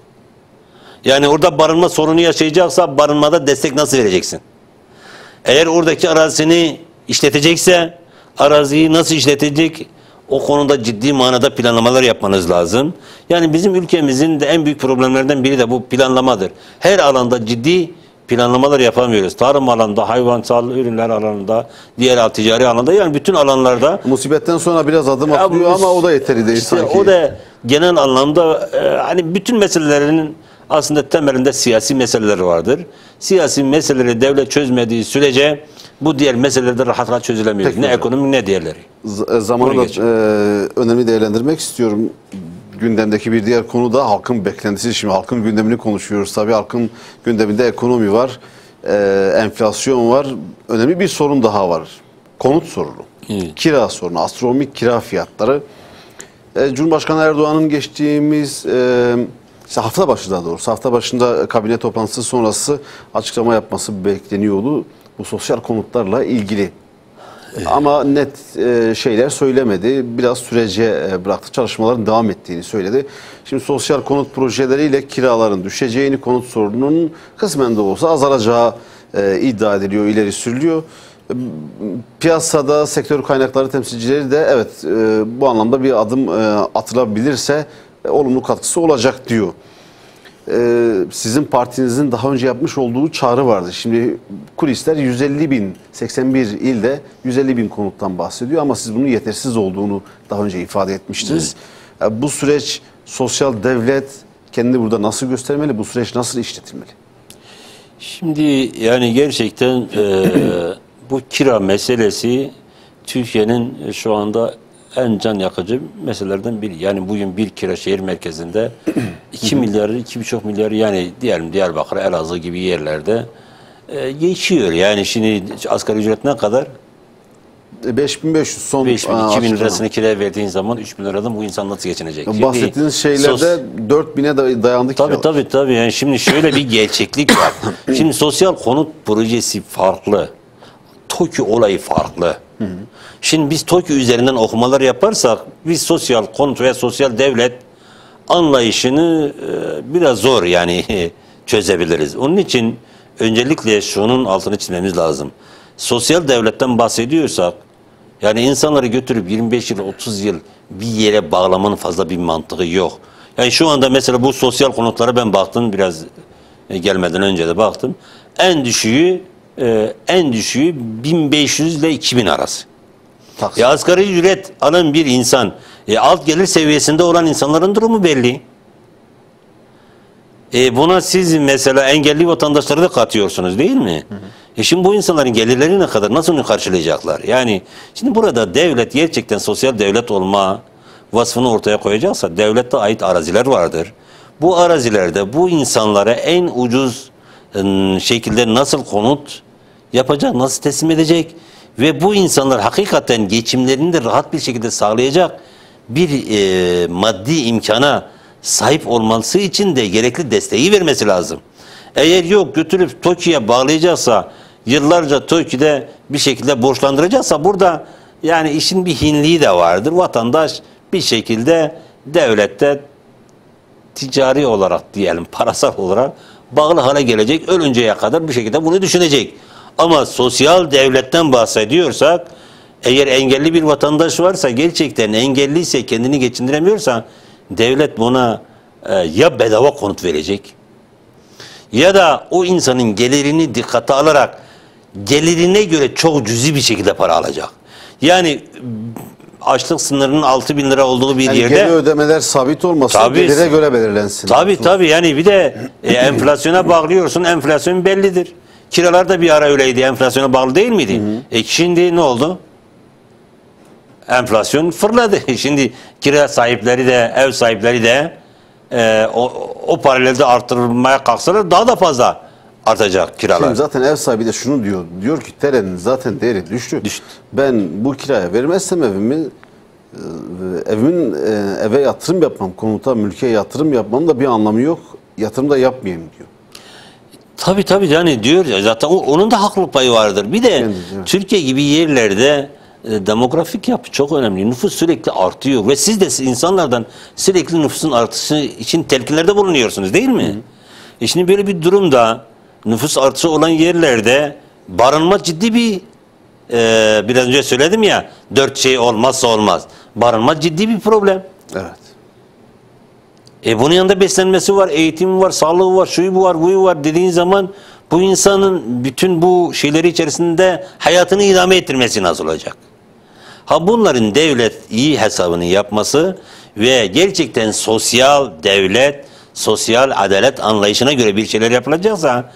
Yani orada barınma sorunu yaşayacaksa barınmada destek nasıl vereceksin? Eğer oradaki arazisini işletecekse araziyi nasıl işletecek? O konuda ciddi manada planlamalar yapmanız lazım. Yani bizim ülkemizin de en büyük problemlerden biri de bu planlamadır. Her alanda ciddi planlamalar yapamıyoruz. Tarım alanında, hayvansal ürünler alanında, diğer ticari alanda yani bütün alanlarda. Musibetten sonra biraz adım atılıyor ama o da yeterli değil işte sanki. o da genel anlamda hani bütün meselelerin aslında temelinde siyasi meseleler vardır. Siyasi meseleleri devlet çözmediği sürece bu diğer meseleler de rahat rahat çözülemiyor. Peki Ne hocam. ekonomi ne diğerleri. Zamanı Buyurun da geçin. önemli değerlendirmek istiyorum. Gündemdeki bir diğer konu da halkın beklentisi. Şimdi halkın gündemini konuşuyoruz. Tabii halkın gündeminde ekonomi var, enflasyon var. Önemli bir sorun daha var. Konut sorunu, Evet. kira sorunu, astronomik kira fiyatları. Cumhurbaşkanı Erdoğan'ın geçtiğimiz işte hafta başı daha doğrusu hafta başında kabine toplantısı sonrası açıklama yapması bekleniyordu bu sosyal konutlarla ilgili. Ama net şeyler söylemedi. Biraz sürece bıraktı. Çalışmaların devam ettiğini söyledi. Şimdi sosyal konut projeleriyle kiraların düşeceğini, konut sorununun kısmen de olsa azalacağı iddia ediliyor, ileri sürülüyor. Piyasada sektör kaynakları temsilcileri de evet bu anlamda bir adım atılabilirse olumlu katkısı olacak diyor. Sizin partinizin daha önce yapmış olduğu çağrı vardı. Şimdi kulisler 150 bin, 81 ilde 150 bin konuttan bahsediyor ama siz bunun yetersiz olduğunu daha önce ifade etmiştiniz. Bu süreç sosyal devlet kendini burada nasıl göstermeli? Bu süreç nasıl işletilmeli? Şimdi yani gerçekten bu kira meselesi Türkiye'nin şu anda en can yakıcı meselelerden biri. Yani bugün bir kira şehir merkezinde 2 milyar, 2,5 milyar yani diyelim Diyarbakır, Elazığ gibi yerlerde geçiyor. Yani şimdi asgari ücret ne kadar? 5500 son 2000 lirasını kiraya verdiğin zaman 3000 liradan bu insan nasıl geçinecek? Şimdi bahsettiğiniz şeylerde 4000'e dayandı kiralar. Tabii. Yani şimdi şöyle bir gerçeklik var. Şimdi sosyal konut projesi farklı. TOKİ olayı farklı. Şimdi biz TOKİ üzerinden okumalar yaparsak biz sosyal konut veya sosyal devlet anlayışını biraz zor yani çözebiliriz. Onun için öncelikle şunun altını çizmemiz lazım. Sosyal devletten bahsediyorsak yani insanları götürüp 25 yıl 30 yıl bir yere bağlamanın fazla bir mantığı yok. Yani şu anda mesela bu sosyal konutlara ben baktım biraz gelmeden önce de baktım. En düşüğü 1500 ile 2000 arası. Taksim. Asgari ücret alan bir insan alt gelir seviyesinde olan insanların durumu belli. Buna siz mesela engelli vatandaşları da katıyorsunuz değil mi? Şimdi bu insanların gelirleri ne kadar? Nasıl onu karşılayacaklar? Yani şimdi burada devlet gerçekten sosyal devlet olma vasfını ortaya koyacaksa devlete ait araziler vardır. Bu arazilerde bu insanlara en ucuz şekilde nasıl konut yapacak, nasıl teslim edecek ve bu insanlar hakikaten geçimlerini de rahat bir şekilde sağlayacak bir maddi imkana sahip olması için de gerekli desteği vermesi lazım. Eğer yok götürüp TOKİ'ye bağlayacaksa, yıllarca TOKİ'de bir şekilde borçlandıracaksa burada yani işin bir hinliği de vardır. Vatandaş bir şekilde devlette ticari olarak diyelim, parasal olarak bağlı hale gelecek. Ölünceye kadar bir şekilde bunu düşünecek. Ama sosyal devletten bahsediyorsak, eğer engelli bir vatandaş varsa, gerçekten engelliyse, kendini geçindiremiyorsa, devlet buna ya bedava konut verecek ya da o insanın gelirini dikkate alarak gelirine göre çok cüzi bir şekilde para alacak. Yani açlık sınırının 6.000 lira olduğu bir Yani yerde geri ödemeler sabit olmasın, Tabii. gelire göre belirlensin. tabii yani bir de enflasyona bağlıyorsun. Enflasyon bellidir. Kiralar da bir ara öyleydi. Enflasyona bağlı değil miydi? Şimdi ne oldu? Enflasyon fırladı. Şimdi kira sahipleri de, ev sahipleri de o paralelde arttırılmaya kalksalar daha da fazla artacak kiralar. Şimdi zaten ev sahibi de şunu diyor. Diyor ki TL'nin zaten değeri düştü. Ben bu kiraya vermezsem eve yatırım yapmam, konuta, mülke yatırım yapmam da bir anlamı yok. Yatırım da yapmayayım diyor. Tabii yani diyor ya, zaten onun da haklılık payı vardır. Bir de Evet. Türkiye gibi yerlerde demografik yapı çok önemli. Nüfus sürekli artıyor ve siz de insanlardan sürekli nüfusun artışı için telkinlerde bulunuyorsunuz değil mi? Şimdi böyle bir durumda nüfus artışı olan yerlerde barınma ciddi bir biraz önce söyledim ya, 4 şey olmazsa olmaz. Barınma ciddi bir problem. Evet. Bunun yanında beslenmesi var, eğitimi var, sağlığı var, şuyu var, buyu var dediğin zaman bu insanın bütün bu şeyleri içerisinde hayatını idame ettirmesi nasıl olacak? Ha, bunların devlet iyi hesabını yapması ve gerçekten sosyal devlet, sosyal adalet anlayışına göre bir şeyler yapılacaksa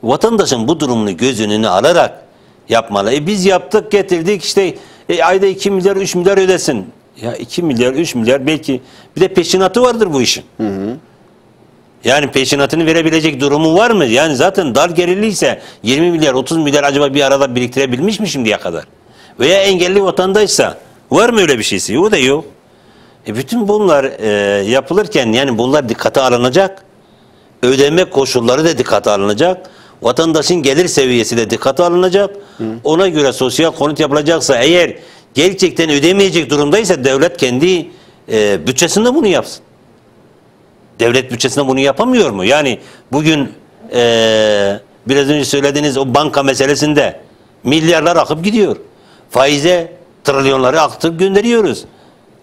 vatandaşın bu durumunu göz önüne alarak yapmalı. Biz yaptık, getirdik, işte ayda 2 milyar 3 milyar ödesin. Ya 2 milyar 3 milyar belki bir de peşinatı vardır bu işin. Yani peşinatını verebilecek durumu var mı? Yani zaten dar gelirliyse 20 milyar 30 milyar acaba bir arada biriktirebilmiş mi şimdiye kadar? Veya engelli vatandaşsa var mı öyle bir şeysi? O da yok. Bütün bunlar yapılırken yani bunlar dikkate alınacak. Ödeme koşulları da dikkate alınacak. Vatandaşın gelir seviyesi de dikkate alınacak. Ona göre sosyal konut yapılacaksa, eğer gerçekten ödemeyecek durumdaysa devlet kendi bütçesinde bunu yapsın. Devlet bütçesinde bunu yapamıyor mu? Yani bugün biraz önce söylediğiniz o banka meselesinde milyarlar akıp gidiyor. Faize trilyonları akıtıp gönderiyoruz.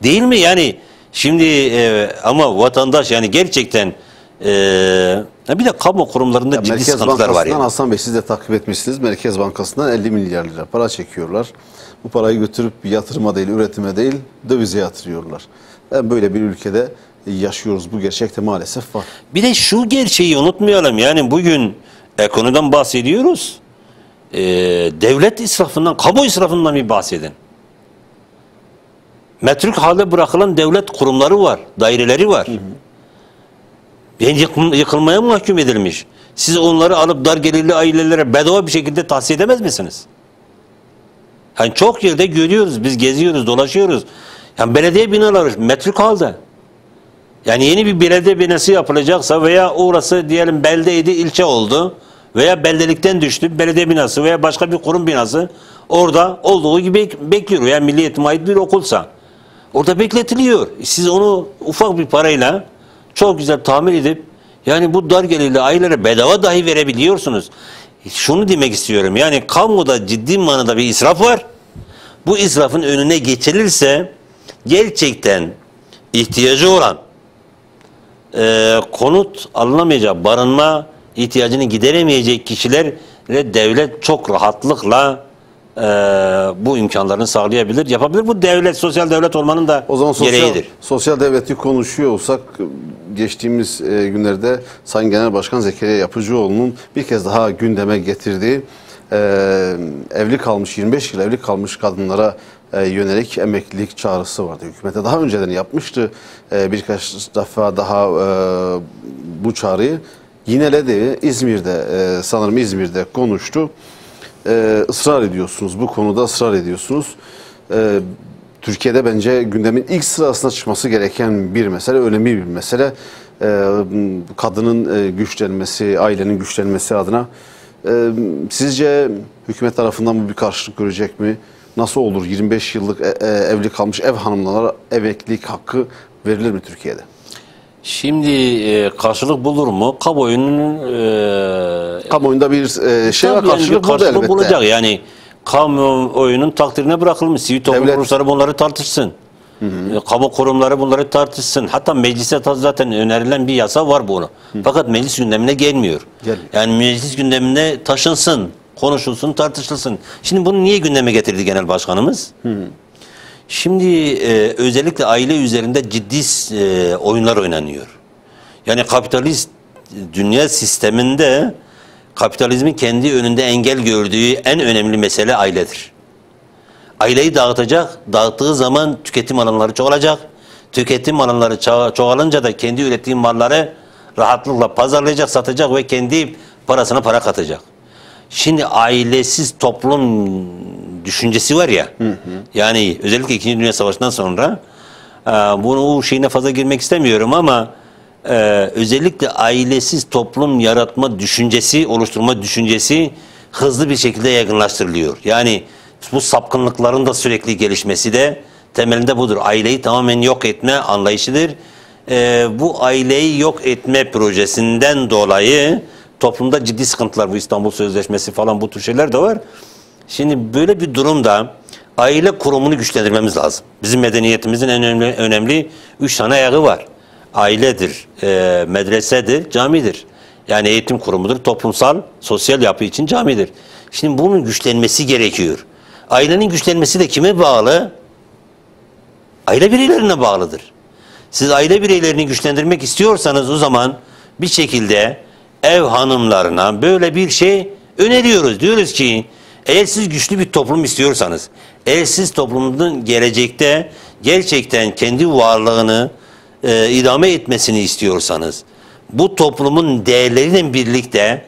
Değil mi? Yani şimdi ama vatandaş yani gerçekten bir de kamu kurumlarında ciddi Merkez sıkıntılar var. Bankası'ndan Yani. Hasan Bey, siz de takip etmişsiniz. Merkez Bankası'ndan 50 milyar lira para çekiyorlar. Bu parayı götürüp yatırıma değil, üretime değil, dövize yatırıyorlar. Yani böyle bir ülkede yaşıyoruz. Bu gerçekte maalesef var. Bir de şu gerçeği unutmayalım. Yani bugün ekonomiden bahsediyoruz. Devlet israfından, kamu israfından bir bahsedin. Metruk halde bırakılan devlet kurumları var, daireleri var. Yani yıkılmaya mahkum edilmiş. Siz onları alıp dar gelirli ailelere bedava bir şekilde tahsis edemez misiniz? Yani çok yerde görüyoruz, biz geziyoruz, dolaşıyoruz. Yani belediye binaları metruk halde. Yani yeni bir belediye binası yapılacaksa veya orası diyelim beldeydi, ilçe oldu veya beldelikten düştü, belediye binası veya başka bir kurum binası orada olduğu gibi bekliyor. Yani Milli Eğitim'e ait bir okulsa orada bekletiliyor. Siz onu ufak bir parayla çok güzel tamir edip yani bu dar gelirli ailelere bedava dahi verebiliyorsunuz. Şunu demek istiyorum, yani kamuda ciddi manada bir israf var. Bu israfın önüne geçilirse gerçekten ihtiyacı olan konut alınamayacak, barınma ihtiyacını gideremeyecek kişilere devlet çok rahatlıkla bu imkanlarını sağlayabilir, yapabilir. Bu devlet, sosyal devlet olmanın da O zaman gereğidir. sosyal devleti konuşuyor olsak, geçtiğimiz günlerde Sayın Genel Başkan Zekeriya Yapıcıoğlu'nun bir kez daha gündeme getirdiği evli kalmış, 25 yıl evli kalmış kadınlara yönelik emeklilik çağrısı vardı. Hükümete daha önceden yapmıştı. Birkaç defa daha bu çağrıyı yineledi. İzmir'de, sanırım İzmir'de konuştu. Israr ediyorsunuz. Bu konuda ısrar ediyorsunuz. Türkiye'de bence gündemin ilk sırasına çıkması gereken bir mesele, önemli bir mesele. kadının güçlenmesi, ailenin güçlenmesi adına. Sizce hükümet tarafından bu bir karşılık görecek mi? Nasıl olur? 25 yıllık evli kalmış ev hanımlara emeklilik hakkı verilir mi Türkiye'de? Şimdi karşılık bulur mu? Kamuoyunda bir şey var, karşılık buldu elbette. Bulacak. Yani kamuoyunun takdirine bırakılmış. Sivil toplum kuruluşları bunları tartışsın. Kamu kurumları bunları tartışsın. Hatta meclise zaten önerilen bir yasa var bunu. Fakat meclis gündemine gelmiyor. Yani meclis gündemine taşınsın, konuşulsun, tartışılsın. Şimdi bunu niye gündeme getirdi Genel Başkanımız? Şimdi özellikle aile üzerinde ciddi oyunlar oynanıyor. Yani kapitalist dünya sisteminde kapitalizmin kendi önünde engel gördüğü en önemli mesele ailedir. Aileyi dağıtacak, dağıttığı zaman tüketim alanları çoğalacak. Tüketim alanları çoğalınca da kendi ürettiği malları rahatlıkla pazarlayacak, satacak ve kendi parasına para katacak. Şimdi ailesiz toplum düşüncesi var ya, yani özellikle 2. Dünya Savaşı'ndan sonra bunu şeyine fazla girmek istemiyorum ama özellikle ailesiz toplum yaratma düşüncesi, oluşturma düşüncesi hızlı bir şekilde yaygınlaştırılıyor. Yani bu sapkınlıkların da sürekli gelişmesi de temelinde budur. Aileyi tamamen yok etme anlayışıdır. Bu aileyi yok etme projesinden dolayı toplumda ciddi sıkıntılar, bu İstanbul Sözleşmesi falan bu tür şeyler de var. Şimdi böyle bir durumda aile kurumunu güçlendirmemiz lazım. Bizim medeniyetimizin en önemli 3 tane ayağı var. Ailedir, medresedir, camidir. Yani eğitim kurumudur, toplumsal, sosyal yapı için camidir. Şimdi bunun güçlenmesi gerekiyor. Ailenin güçlenmesi de kime bağlı? Aile bireylerine bağlıdır. Siz aile bireylerini güçlendirmek istiyorsanız o zaman bir şekilde ev hanımlarına böyle bir şey öneriyoruz. Diyoruz ki eğer siz güçlü bir toplum istiyorsanız, eğer siz toplumun gelecekte gerçekten kendi varlığını idame etmesini istiyorsanız, bu toplumun değerleriyle birlikte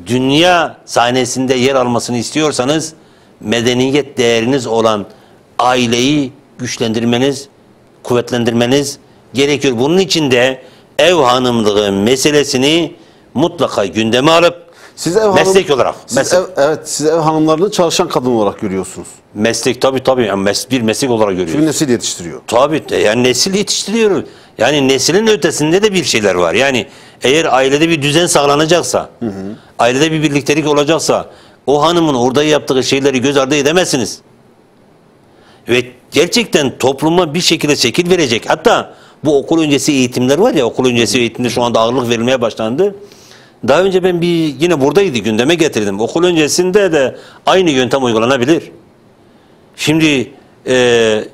dünya sahnesinde yer almasını istiyorsanız, medeniyet değeriniz olan aileyi güçlendirmeniz, kuvvetlendirmeniz gerekiyor. Bunun için de ev hanımlığı meselesini mutlaka gündeme alıp meslek olarak. Siz ev hanımlarını çalışan kadın olarak görüyorsunuz. Meslek tabii yani bir meslek olarak görüyoruz. Çünkü nesil yetiştiriyor. Tabii yani nesil yetiştiriyor. Yani neslin ötesinde de bir şeyler var. Yani eğer ailede bir düzen sağlanacaksa, ailede bir birliktelik olacaksa o hanımın orada yaptığı şeyleri göz ardı edemezsiniz. Ve gerçekten topluma bir şekilde şekil verecek. Hatta bu okul öncesi eğitimler var ya, okul öncesi eğitimde şu anda ağırlık verilmeye başlandı. Daha önce ben yine buradaydı, gündeme getirdim. Okul öncesinde de aynı yöntem uygulanabilir. Şimdi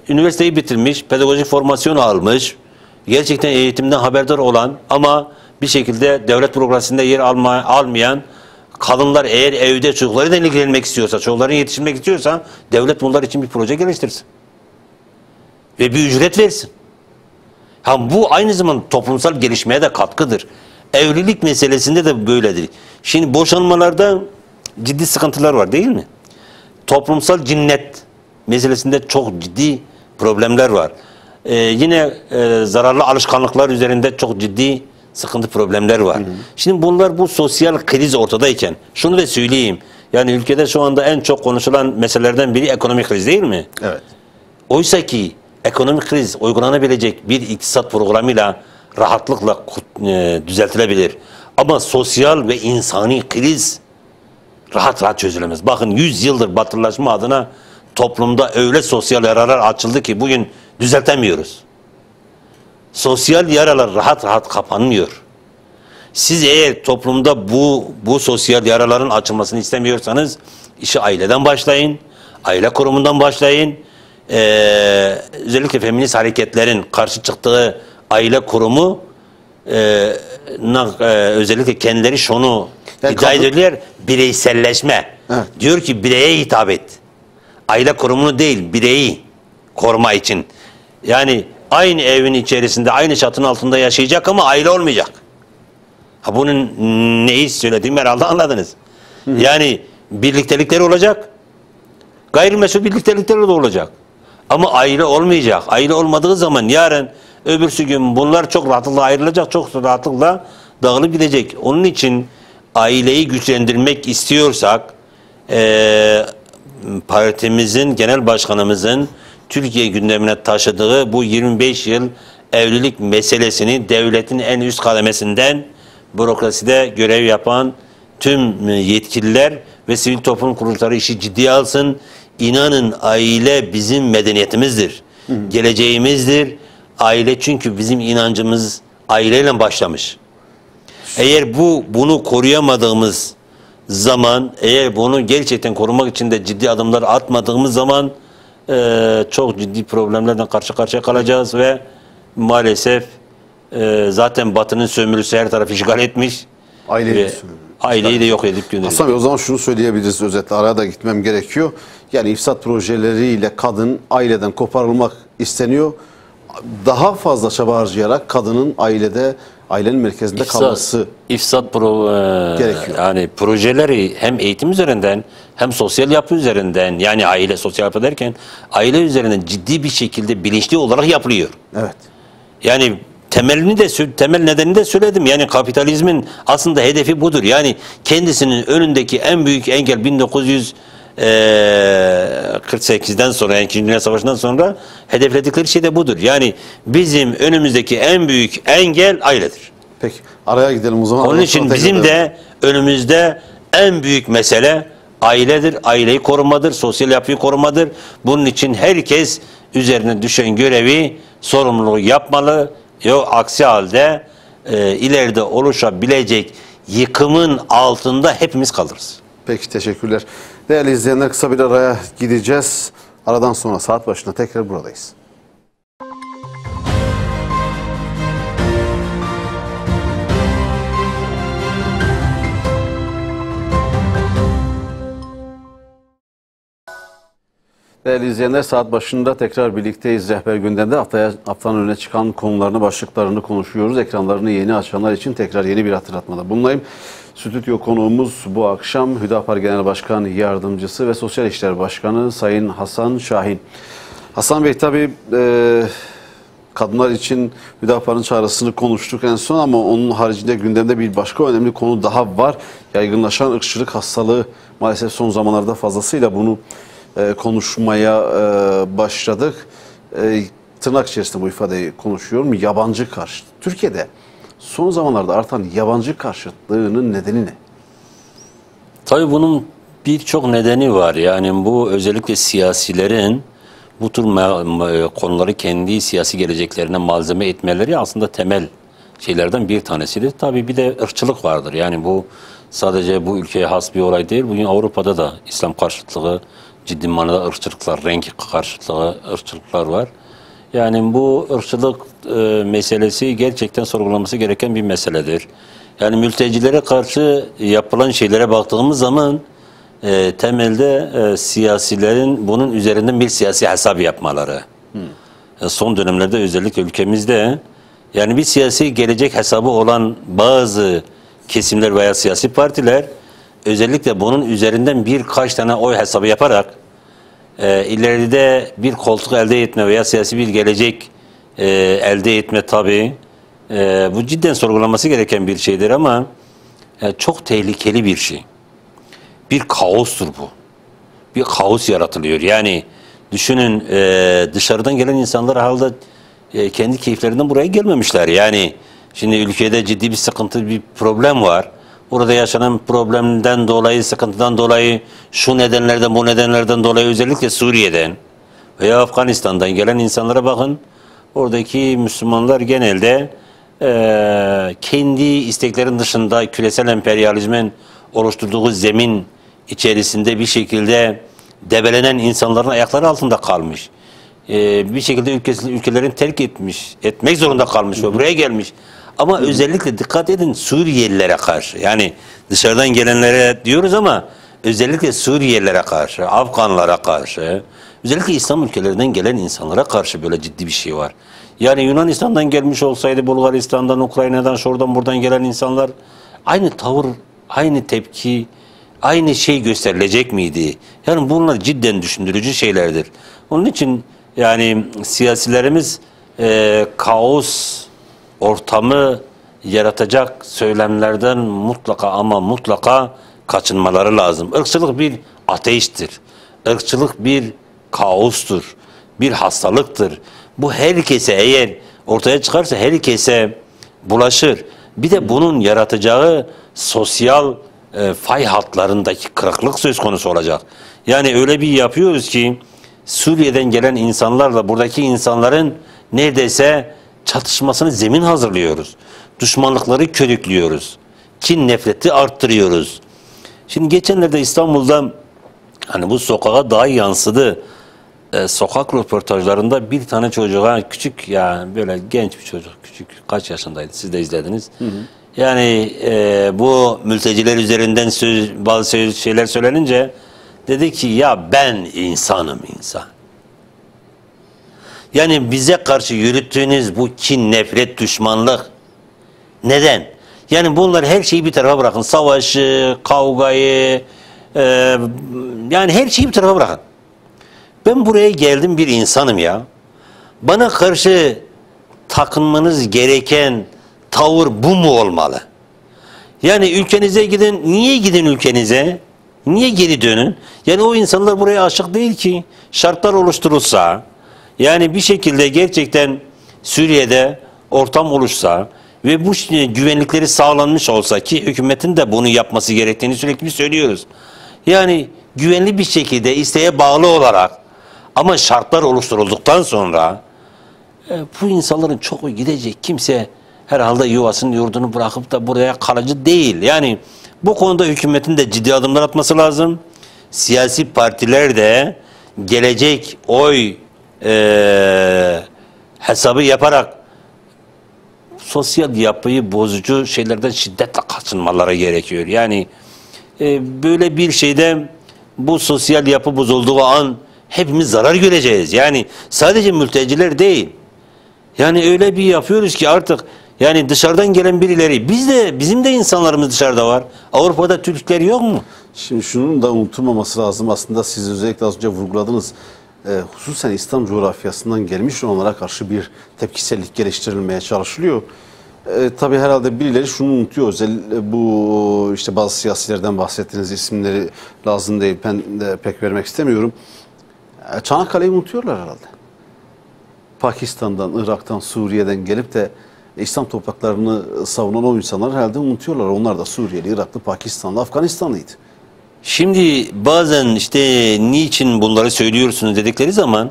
üniversiteyi bitirmiş, pedagojik formasyon almış, gerçekten eğitimden haberdar olan ama bir şekilde devlet bürokrasisinde yer almayan kadınlar eğer evde çocuklarıyla ilgilenmek istiyorsa, çocukların yetiştirmek istiyorsa devlet bunlar için bir proje geliştirsin. Ve bir ücret versin. Bu aynı zamanda toplumsal gelişmeye de katkıdır. Evlilik meselesinde de böyledir. Şimdi boşanmalarda ciddi sıkıntılar var değil mi? Toplumsal cinnet meselesinde çok ciddi problemler var. Yine zararlı alışkanlıklar üzerinde çok ciddi sıkıntı problemler var. Şimdi bunlar bu sosyal kriz ortadayken şunu da söyleyeyim. Yani ülkede şu anda en çok konuşulan meselelerden biri ekonomik kriz değil mi? Evet. Oysa ki ekonomik kriz uygulanabilecek bir iktisat programıyla rahatlıkla düzeltilebilir. Ama sosyal ve insani kriz rahat çözülemez. Bakın 100 yıldır batılılaşma adına toplumda öyle sosyal yaralar açıldı ki bugün düzeltemiyoruz. Sosyal yaralar rahat kapanmıyor. Siz eğer toplumda bu sosyal yaraların açılmasını istemiyorsanız işi aileden başlayın, aile kurumundan başlayın. Özellikle feminist hareketlerin karşı çıktığı aile kurumu özellikle kendileri şunu iddia ediyorlar, bireyselleşme. Evet. Diyor ki bireye hitap et. Aile kurumunu değil, bireyi koruma için. Yani aynı evin içerisinde, aynı çatının altında yaşayacak ama aile olmayacak. Bunun neyi söylediğimi herhalde anladınız. Yani birliktelikleri olacak, gayrimeşru birliktelikleri de olacak. Ama aile olmayacak. Aile olmadığı zaman yarın öbürsü gün bunlar çok rahatlıkla ayrılacak, çok rahatlıkla dağılıp gidecek. Onun için aileyi güçlendirmek istiyorsak partimizin, genel başkanımızın Türkiye gündemine taşıdığı bu 25 yıl evlilik meselesini devletin en üst kademesinden bürokraside görev yapan tüm yetkililer ve sivil toplum kuruluşları işi ciddiye alsın. İnanın aile bizim medeniyetimizdir. Geleceğimizdir. Aile çünkü bizim inancımız aileyle başlamış. Eğer bunu koruyamadığımız zaman, eğer bunu gerçekten korumak için de ciddi adımlar atmadığımız zaman çok ciddi problemlerden karşı karşıya kalacağız ve maalesef zaten Batı'nın sömürüsü her tarafı işgal etmiş. Aileyi de yok edip gönderiyor. Hasan Bey, o zaman şunu söyleyebiliriz özetle, araya da gitmem gerekiyor. Yani ifsat projeleriyle kadın aileden koparılmak isteniyor. Daha fazla çaba harcayarak kadının ailenin merkezinde kalması gerekiyor. Yani projeleri hem eğitim üzerinden hem sosyal yapı üzerinden, yani aile sosyal yapı derken aile üzerinden ciddi bir şekilde bilinçli olarak yapılıyor. Evet. Yani temel nedenini de söyledim. Yani kapitalizmin aslında hedefi budur. Yani kendisinin önündeki en büyük engel 1948'den sonra, yani İkinci Dünya Savaşı'ndan sonra hedefledikleri şey de budur. Yani bizim önümüzdeki en büyük engel ailedir. Peki araya gidelim o zaman. Onun için bizim de önümüzde en büyük mesele ailedir. Aileyi korumadır, sosyal yapıyı korumadır. Bunun için herkes üzerine düşen görevi, sorumluluğu yapmalı. Yok aksi halde ileride oluşabilecek yıkımın altında hepimiz kalırız. Peki, teşekkürler. Değerli izleyenler, kısa bir araya gideceğiz. Aradan sonra saat başına tekrar buradayız. Değerli izleyenler, saat başında tekrar birlikteyiz. Rehber Gündem'de haftanın öne çıkan konularını, başlıklarını konuşuyoruz. Ekranlarını yeni açanlar için tekrar yeni bir hatırlatmada bulunayım. Stüdyo konuğumuz bu akşam Hüdapar Genel Başkan Yardımcısı ve Sosyal İşler Başkanı Sayın Hasan Şahin. Hasan Bey, tabii kadınlar için Hüdapar'ın çağrısını konuştuk en son, ama onun haricinde gündemde bir başka önemli konu daha var. Yaygınlaşan ırkçılık hastalığı, maalesef son zamanlarda fazlasıyla bunu konuşmaya başladık. Tırnak içerisinde bu ifadeyi konuşuyorum. Yabancı karşıt. Türkiye'de son zamanlarda artan yabancı karşıtlığının nedeni ne? Tabii bunun birçok nedeni var. Yani bu özellikle siyasilerin bu tür konuları kendi siyasi geleceklerine malzeme etmeleri aslında temel şeylerden bir tanesidir. Tabii bir de ırkçılık vardır. Yani bu sadece bu ülkeye has bir olay değil. Bugün Avrupa'da da İslam karşıtlığı, ciddi manada ırkçılıklar, renk karşıtlığı, ırkçılıklar var. Yani bu ırkçılık meselesi gerçekten sorgulanması gereken bir meseledir. Yani mültecilere karşı yapılan şeylere baktığımız zaman temelde siyasilerin bunun üzerinden bir siyasi hesap yapmaları. Son dönemlerde özellikle ülkemizde yani bir siyasi gelecek hesabı olan bazı kesimler veya siyasi partiler özellikle bunun üzerinden birkaç tane oy hesabı yaparak ileride bir koltuk elde etme veya siyasi bir gelecek elde etme tabii. Bu cidden sorgulanması gereken bir şeydir ama çok tehlikeli bir şey. Bir kaostur bu. Bir kaos yaratılıyor. Yani düşünün dışarıdan gelen insanlar halde kendi keyiflerinden buraya gelmemişler. Yani şimdi ülkede ciddi bir sıkıntı, bir problem var. Burada yaşanan problemden dolayı, sıkıntıdan dolayı, şu nedenlerden, bu nedenlerden dolayı özellikle Suriye'den veya Afganistan'dan gelen insanlara bakın. Oradaki Müslümanlar genelde kendi isteklerin dışında küresel emperyalizmin oluşturduğu zemin içerisinde bir şekilde debelenen insanların ayakları altında kalmış. Bir şekilde ülkelerini terk etmek zorunda kalmış ve buraya gelmiş. Ama özellikle dikkat edin Suriyelilere karşı, yani dışarıdan gelenlere diyoruz ama özellikle Suriyelilere karşı, Afganlara karşı, özellikle İslam ülkelerinden gelen insanlara karşı böyle ciddi bir şey var. Yani Yunanistan'dan gelmiş olsaydı, Bulgaristan'dan, Ukrayna'dan, şuradan buradan gelen insanlar aynı tavır, aynı tepki, aynı şey gösterilecek miydi? Yani bunlar cidden düşündürücü şeylerdir. Onun için Yani siyasilerimiz kaos ortamı yaratacak söylemlerden mutlaka ama mutlaka kaçınmaları lazım. Irkçılık bir ateisttir. Irkçılık bir kaostur. Bir hastalıktır. Bu herkese eğer ortaya çıkarsa herkese bulaşır. Bir de bunun yaratacağı sosyal fay hatlarındaki kırıklık söz konusu olacak. Yani öyle bir yapıyoruz ki Suriye'den gelen insanlarla buradaki insanların neredeyse çatışmasını zemin hazırlıyoruz. Düşmanlıkları körüklüyoruz. Kin nefreti arttırıyoruz. Şimdi geçenlerde İstanbul'da hani bu sokağa daha yansıdı. Sokak röportajlarında bir tane çocuğa küçük yani böyle genç bir çocuk küçük kaç yaşındaydı siz de izlediniz. Hı hı. Yani bu mülteciler üzerinden bazı şeyler söylenince dedi ki ya ben insanım insan. Yani bize karşı yürüttüğünüz bu kin, nefret, düşmanlık neden? Yani bunlar her şeyi bir tarafa bırakın. Savaşı, kavgayı yani her şeyi bir tarafa bırakın. Ben buraya geldim bir insanım ya. Bana karşı takınmanız gereken tavır bu mu olmalı? Yani ülkenize gidin. Niye gidin ülkenize? Niye geri dönün? Yani o insanlar buraya aşık değil ki. Şartlar oluşturulsa, yani bir şekilde gerçekten Suriye'de ortam oluşsa ve bu güvenlikleri sağlanmış olsa ki hükümetin de bunu yapması gerektiğini sürekli söylüyoruz. Yani güvenli bir şekilde isteğe bağlı olarak ama şartlar oluşturulduktan sonra bu insanların çoğu gidecek. Kimse herhalde yuvasını yurdunu bırakıp da buraya kalıcı değil. Yani bu konuda hükümetin de ciddi adımlar atması lazım. Siyasi partiler de gelecek oy hesabı yaparak sosyal yapıyı bozucu şeylerden şiddetle kaçınmaları gerekiyor. Yani böyle bir şeyde bu sosyal yapı bozulduğu an hepimiz zarar göreceğiz. Yani sadece mülteciler değil. Yani öyle bir yapıyoruz ki artık yani dışarıdan gelen birileri bizim de insanlarımız dışarıda var. Avrupa'da Türkler yok mu? Şimdi şunun da unutulmaması lazım. Aslında siz özellikle az önce vurguladınız. Hususen İslam coğrafyasından gelmiş olanlara karşı bir tepkisellik geliştirilmeye çalışılıyor. Tabii herhalde birileri şunu unutuyor. Bu işte bazı siyasilerden bahsettiğiniz isimleri lazım değil. Ben de pek vermek istemiyorum. Çanakkale'yi unutuyorlar herhalde. Pakistan'dan, Irak'tan, Suriye'den gelip de İslam topraklarını savunan o insanlar herhalde unutuyorlar. Onlar da Suriyeli, Iraklı, Pakistanlı, Afganistanlıydı. Şimdi bazen işte niçin bunları söylüyorsunuz dedikleri zaman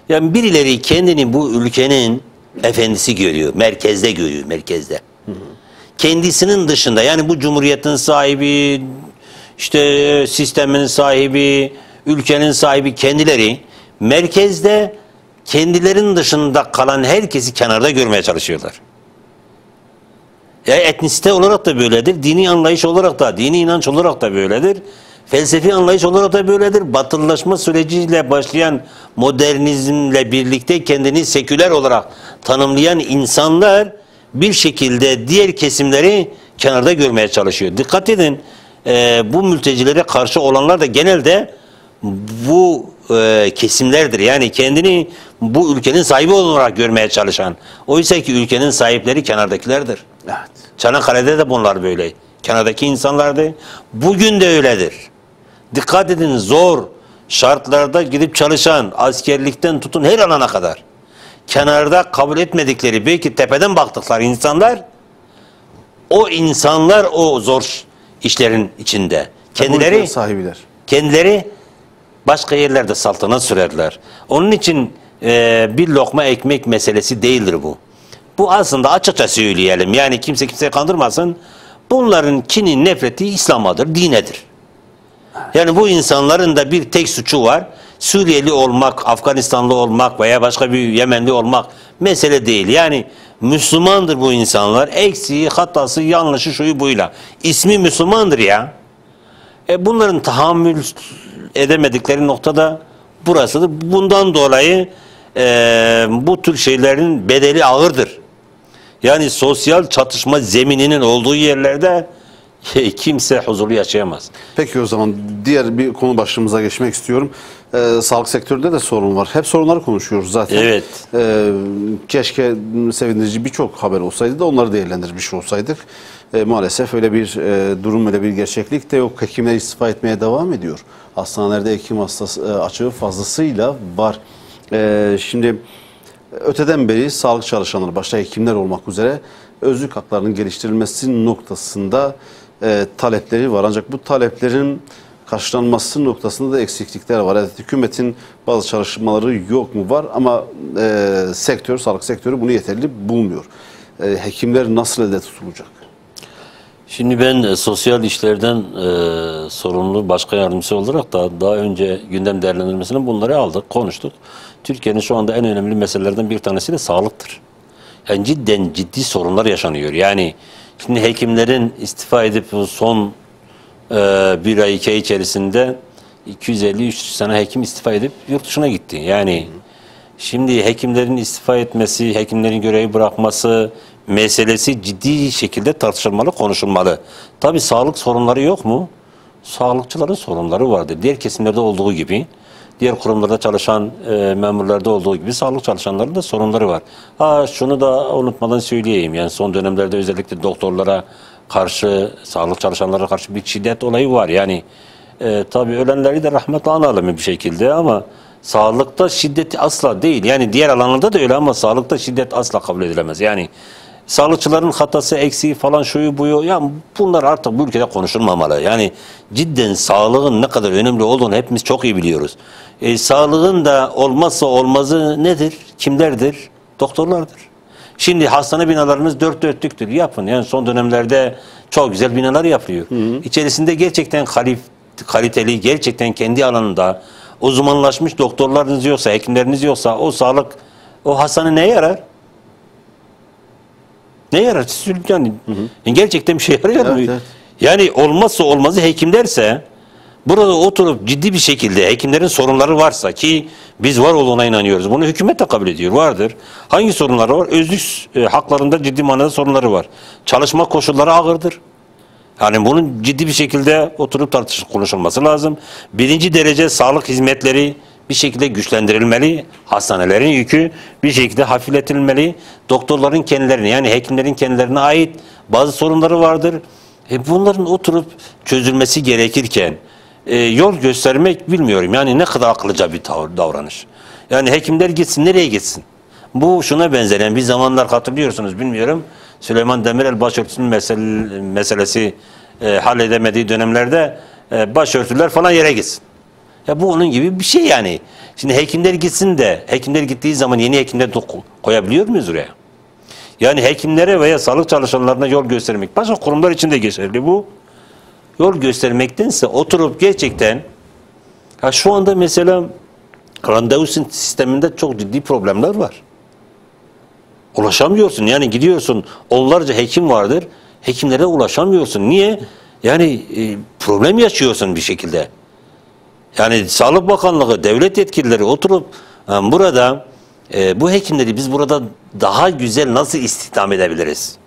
yani birileri kendini bu ülkenin efendisi görüyor. Merkezde görüyor, merkezde. Hı hı. Kendisinin dışında yani bu cumhuriyetin sahibi, işte sistemin sahibi, ülkenin sahibi kendileri merkezde kendilerinin dışında kalan herkesi kenarda görmeye çalışıyorlar. Ya etnisite olarak da böyledir, dini anlayış olarak da, dini inanç olarak da böyledir. Felsefi anlayış olarak da böyledir. Batılılaşma süreciyle başlayan modernizmle birlikte kendini seküler olarak tanımlayan insanlar bir şekilde diğer kesimleri kenarda görmeye çalışıyor. Dikkat edin, bu mültecilere karşı olanlar da genelde bu kesimlerdir. Yani kendini bu ülkenin sahibi olarak görmeye çalışan. Oysa ki ülkenin sahipleri kenardakilerdir. Evet. Çanakkale'de de bunlar böyle. Kenardaki insanlardı. Bugün de öyledir. Dikkat edin, zor şartlarda gidip çalışan, askerlikten tutun her alana kadar kenarda kabul etmedikleri, belki tepeden baktıkları insanlar, o insanlar o zor işlerin içinde. Kendileri başka yerlerde saltanat sürerler. Onun için bir lokma ekmek meselesi değildir bu. Bu aslında açıkça söyleyelim. Yani kimse kimseyi kandırmasın. Bunların kini, nefreti İslam'adır, dinedir. Yani bu insanların da bir tek suçu var. Suriyeli olmak, Afganistanlı olmak veya başka bir Yemenli olmak mesele değil. Yani Müslümandır bu insanlar. Eksiği, hatası, yanlışı, şuyu buyla. İsmi Müslümandır ya. Bunların tahammül edemedikleri noktada burasıdır. Bundan dolayı bu tür şeylerin bedeli ağırdır. Yani sosyal çatışma zemininin olduğu yerlerde kimse huzurlu yaşayamaz. Peki o zaman diğer bir konu başlığımıza geçmek istiyorum. Sağlık sektöründe de sorun var. Hep sorunları konuşuyoruz zaten. Evet. Keşke sevindirici birçok haber olsaydı da onları değerlendirmiş olsaydık. Maalesef öyle bir durum, öyle bir gerçeklik de yok. Hekimler istifa etmeye devam ediyor. Hastanelerde hekim açığı fazlasıyla var. Şimdi öteden beri sağlık çalışanları, başta hekimler olmak üzere özlük haklarının geliştirilmesi noktasında talepleri var. Ancak bu taleplerin karşılanması noktasında da eksiklikler var. Evet, hükümetin bazı çalışmaları yok mu var ama sektör, sağlık sektörü bunu yeterli bulmuyor. Hekimler nasıl elde tutulacak? Şimdi ben sosyal işlerden sorumlu başkan yardımcısı olarak da daha önce gündem değerlendirmesine bunları aldık, konuştuk. Türkiye'nin şu anda en önemli meselelerden bir tanesi de sağlıktır. Yani ciddi sorunlar yaşanıyor. Yani şimdi hekimlerin istifa edip son bir ay, 2 ay içerisinde 250-300 tane hekim istifa edip yurt dışına gitti. Yani şimdi hekimlerin istifa etmesi, hekimlerin görevi bırakması meselesi ciddi şekilde tartışılmalı, konuşulmalı. Tabii sağlık sorunları yok mu? Sağlıkçıların sorunları vardır. Diğer kesimlerde olduğu gibi, diğer kurumlarda çalışan memurlarda olduğu gibi sağlık çalışanlarının da sorunları var. Şunu da unutmadan söyleyeyim. Yani son dönemlerde özellikle doktorlara karşı, sağlık çalışanlara karşı bir şiddet olayı var. Yani tabii ölenleri de rahmetle analım bir şekilde ama sağlıkta şiddeti asla değil. Yani diğer alanlarda da öyle ama sağlıkta şiddet asla kabul edilemez. Yani sağlıkçıların hatası, eksiği falan şuyu buyu, yani bunlar artık bu ülkede konuşulmamalı. Yani cidden sağlığın ne kadar önemli olduğunu hepimiz çok iyi biliyoruz. Sağlığın da olmazsa olmazı nedir? Kimlerdir? Doktorlardır. Şimdi hastane binalarınız dört dörtlüktür. Yapın. Yani son dönemlerde çok güzel binalar yapılıyor. İçerisinde gerçekten kaliteli, gerçekten kendi alanında uzmanlaşmış doktorlarınız yoksa, hekimleriniz yoksa o hastane neye yarar? Ne yarar? Yani gerçekten bir şey yarıyor mu? Evet. Yani olmazsa olmazı hekimlerse burada oturup ciddi bir şekilde hekimlerin sorunları varsa ki biz var olduğuna inanıyoruz. Bunu hükümet de kabul ediyor. Vardır. Hangi sorunları var? Özlük haklarında ciddi manada sorunları var. Çalışma koşulları ağırdır. Yani bunun ciddi bir şekilde oturup tartışıp konuşulması lazım. Birinci derece sağlık hizmetleri bir şekilde güçlendirilmeli. Hastanelerin yükü bir şekilde hafifletilmeli. Doktorların kendilerine, yani hekimlerin kendilerine ait bazı sorunları vardır. Bunların oturup çözülmesi gerekirken yol göstermek bilmiyorum. Yani ne kadar akıllıca bir davranış. Yani hekimler gitsin, nereye gitsin? Bu şuna benzer. Yani bir zamanlar hatırlıyorsunuz bilmiyorum. Süleyman Demirel başörtüsünün meselesi halledemediği dönemlerde başörtüler falan yere gitsin. Ya bu onun gibi bir şey yani. Şimdi hekimler gitsin de, hekimler gittiği zaman yeni hekimler koyabiliyor muyuz oraya? Yani hekimlere veya sağlık çalışanlarına yol göstermek, başka kurumlar için de geçerli bu. Yol göstermektense oturup gerçekten, şu anda mesela randevu sisteminde çok ciddi problemler var. Ulaşamıyorsun, yani gidiyorsun, onlarca hekim vardır, hekimlere ulaşamıyorsun. Niye? Yani problem yaşıyorsun bir şekilde. Yani Sağlık Bakanlığı, devlet yetkilileri oturup burada bu hekimleri biz burada daha güzel nasıl istihdam edebiliriz?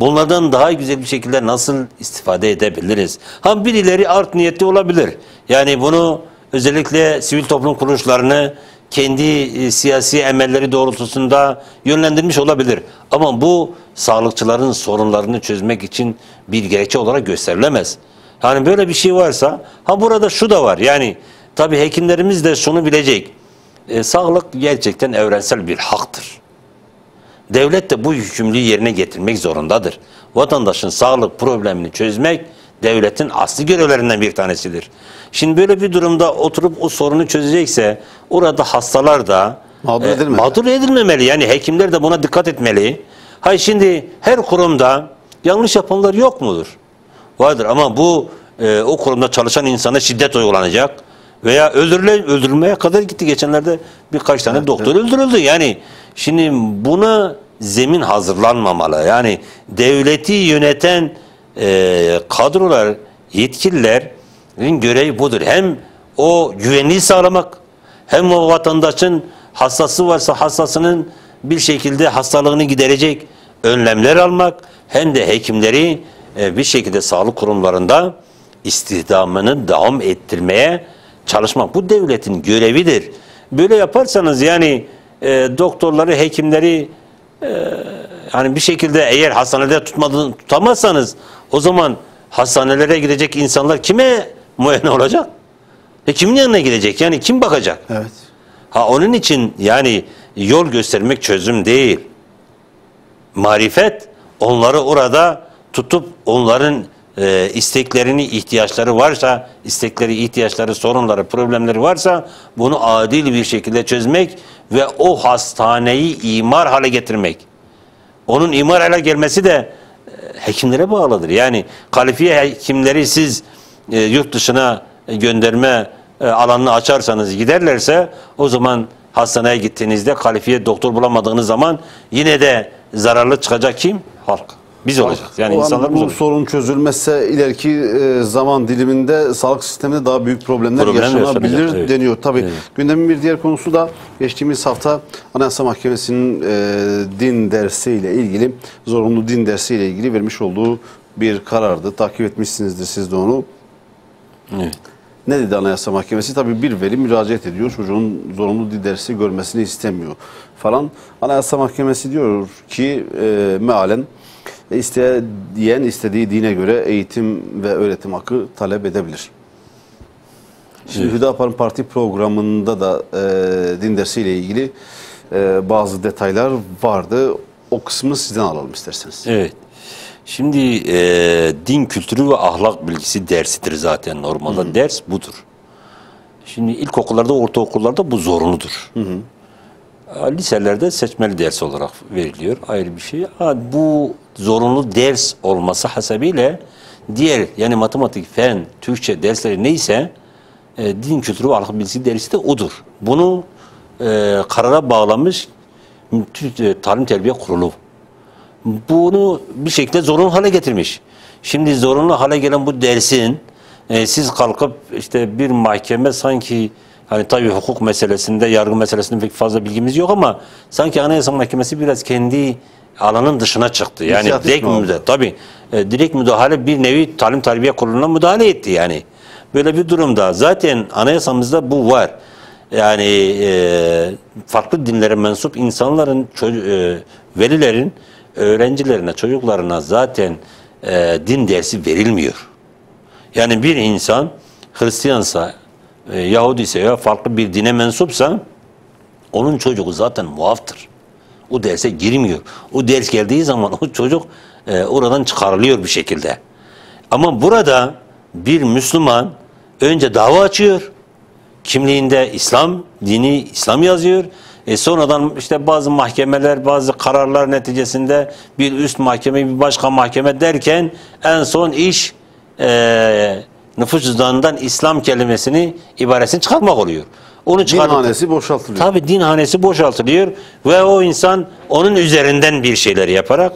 Bunlardan daha güzel bir şekilde nasıl istifade edebiliriz? Birileri art niyetli olabilir. Yani bunu özellikle sivil toplum kuruluşlarını kendi siyasi emelleri doğrultusunda yönlendirmiş olabilir. Ama bu sağlıkçıların sorunlarını çözmek için bir gerekçe olarak gösterilemez. Yani böyle bir şey varsa, burada şu da var. Yani tabii hekimlerimiz de şunu bilecek. Sağlık gerçekten evrensel bir haktır. Devlet de bu yükümlülüğü yerine getirmek zorundadır. Vatandaşın sağlık problemini çözmek devletin asli görevlerinden bir tanesidir. Şimdi böyle bir durumda oturup o sorunu çözecekse orada hastalar da mağdur edilmemeli. Yani hekimler de buna dikkat etmeli. Şimdi her kurumda yanlış yapanlar yok mudur? Vardır ama bu o kurumda çalışan insana şiddet uygulanacak veya öldürülmeye kadar gitti. Geçenlerde birkaç tane doktor öldürüldü. Yani şimdi buna zemin hazırlanmamalı. Yani devleti yöneten kadrolar, yetkililerin görevi budur. Hem o güvenliği sağlamak, hem o vatandaşın hastası varsa hastasının bir şekilde hastalığını giderecek önlemler almak, hem de hekimleri bir şekilde sağlık kurumlarında istihdamını devam ettirmeye çalışmak. Bu devletin görevidir. Böyle yaparsanız yani doktorları, hekimleri hani bir şekilde eğer hastanede tutamazsanız o zaman hastanelere gidecek insanlar kime muayene olacak? Kimin yanına gidecek? Yani kim bakacak? Evet. Onun için yani yol göstermek çözüm değil. Marifet onları orada tutup onların isteklerini, ihtiyaçları varsa, ihtiyaçları, sorunları, problemleri varsa bunu adil bir şekilde çözmek ve o hastaneyi imar hale getirmek. Onun imar hale gelmesi de hekimlere bağlıdır. Yani kalifiye hekimleri siz yurt dışına gönderme alanını açarsanız giderlerse o zaman hastaneye gittiğinizde kalifiye doktor bulamadığınız zaman yine de zararlı çıkacak kim? Halk. Biz olacağız. Yani insanlar bu sorun çözülmezse ileriki zaman diliminde sağlık sisteminde daha büyük problemler yaşanabilir evet. deniyor. Tabii evet. Gündemin bir diğer konusu da geçtiğimiz hafta Anayasa Mahkemesi'nin din dersiyle ilgili, zorunlu din dersiyle ilgili vermiş olduğu bir karardı. Takip etmişsinizdir siz de onu. Evet. Ne dedi Anayasa Mahkemesi? Tabii bir veli müracaat ediyor. Çocuğun zorunlu din dersi görmesini istemiyor falan. Anayasa Mahkemesi diyor ki mealen isteyen istediği dine göre eğitim ve öğretim hakkı talep edebilir. Şimdi Evet. Hüdapar'ın parti programında da din dersiyle ilgili bazı detaylar vardı. O kısmını sizden alalım isterseniz. Evet. Şimdi din kültürü ve ahlak bilgisi dersidir zaten normalde. Ders budur. Şimdi ilkokullarda, ortaokullarda bu zorunludur. Liselerde seçmeli ders olarak veriliyor. Ayrı bir şey. Bu zorunlu ders olması hasebiyle diğer yani matematik, fen, Türkçe dersleri neyse din kültürü ve ahlak bilgisi dersi de odur. Bunu karara bağlamış Talim Terbiye Kurulu. Bunu bir şekilde zorunlu hale getirmiş. Şimdi zorunlu hale gelen bu dersin siz kalkıp işte bir mahkeme sanki hani tabii hukuk meselesinde, yargı meselesinde pek fazla bilgimiz yok ama sanki Anayasa Mahkemesi biraz kendi alanın dışına çıktı. Yani direkt müdahale bir nevi Talim Terbiye Kurulu'na müdahale etti yani. Böyle bir durumda zaten anayasamızda bu var. Yani farklı dinlere mensup insanların, velilerin öğrencilerine, çocuklarına zaten din dersi verilmiyor. Yani bir insan Hristiyansa, Yahudi ise ya farklı bir dine mensupsa onun çocuğu zaten muaftır. O derse girmiyor. O ders geldiği zaman o çocuk oradan çıkarılıyor bir şekilde. Ama burada bir Müslüman önce dava açıyor. Kimliğinde İslam yazıyor. Sonradan işte bazı mahkemeler, bazı kararlar neticesinde bir üst mahkeme, bir başka mahkeme derken en son iş nüfus cüzdanından İslam kelimesini, ibaresini çıkartmak oluyor. Onu Dinhanesi boşaltılıyor. Tabii dinhanesi boşaltılıyor ve o insan onun üzerinden bir şeyler yaparak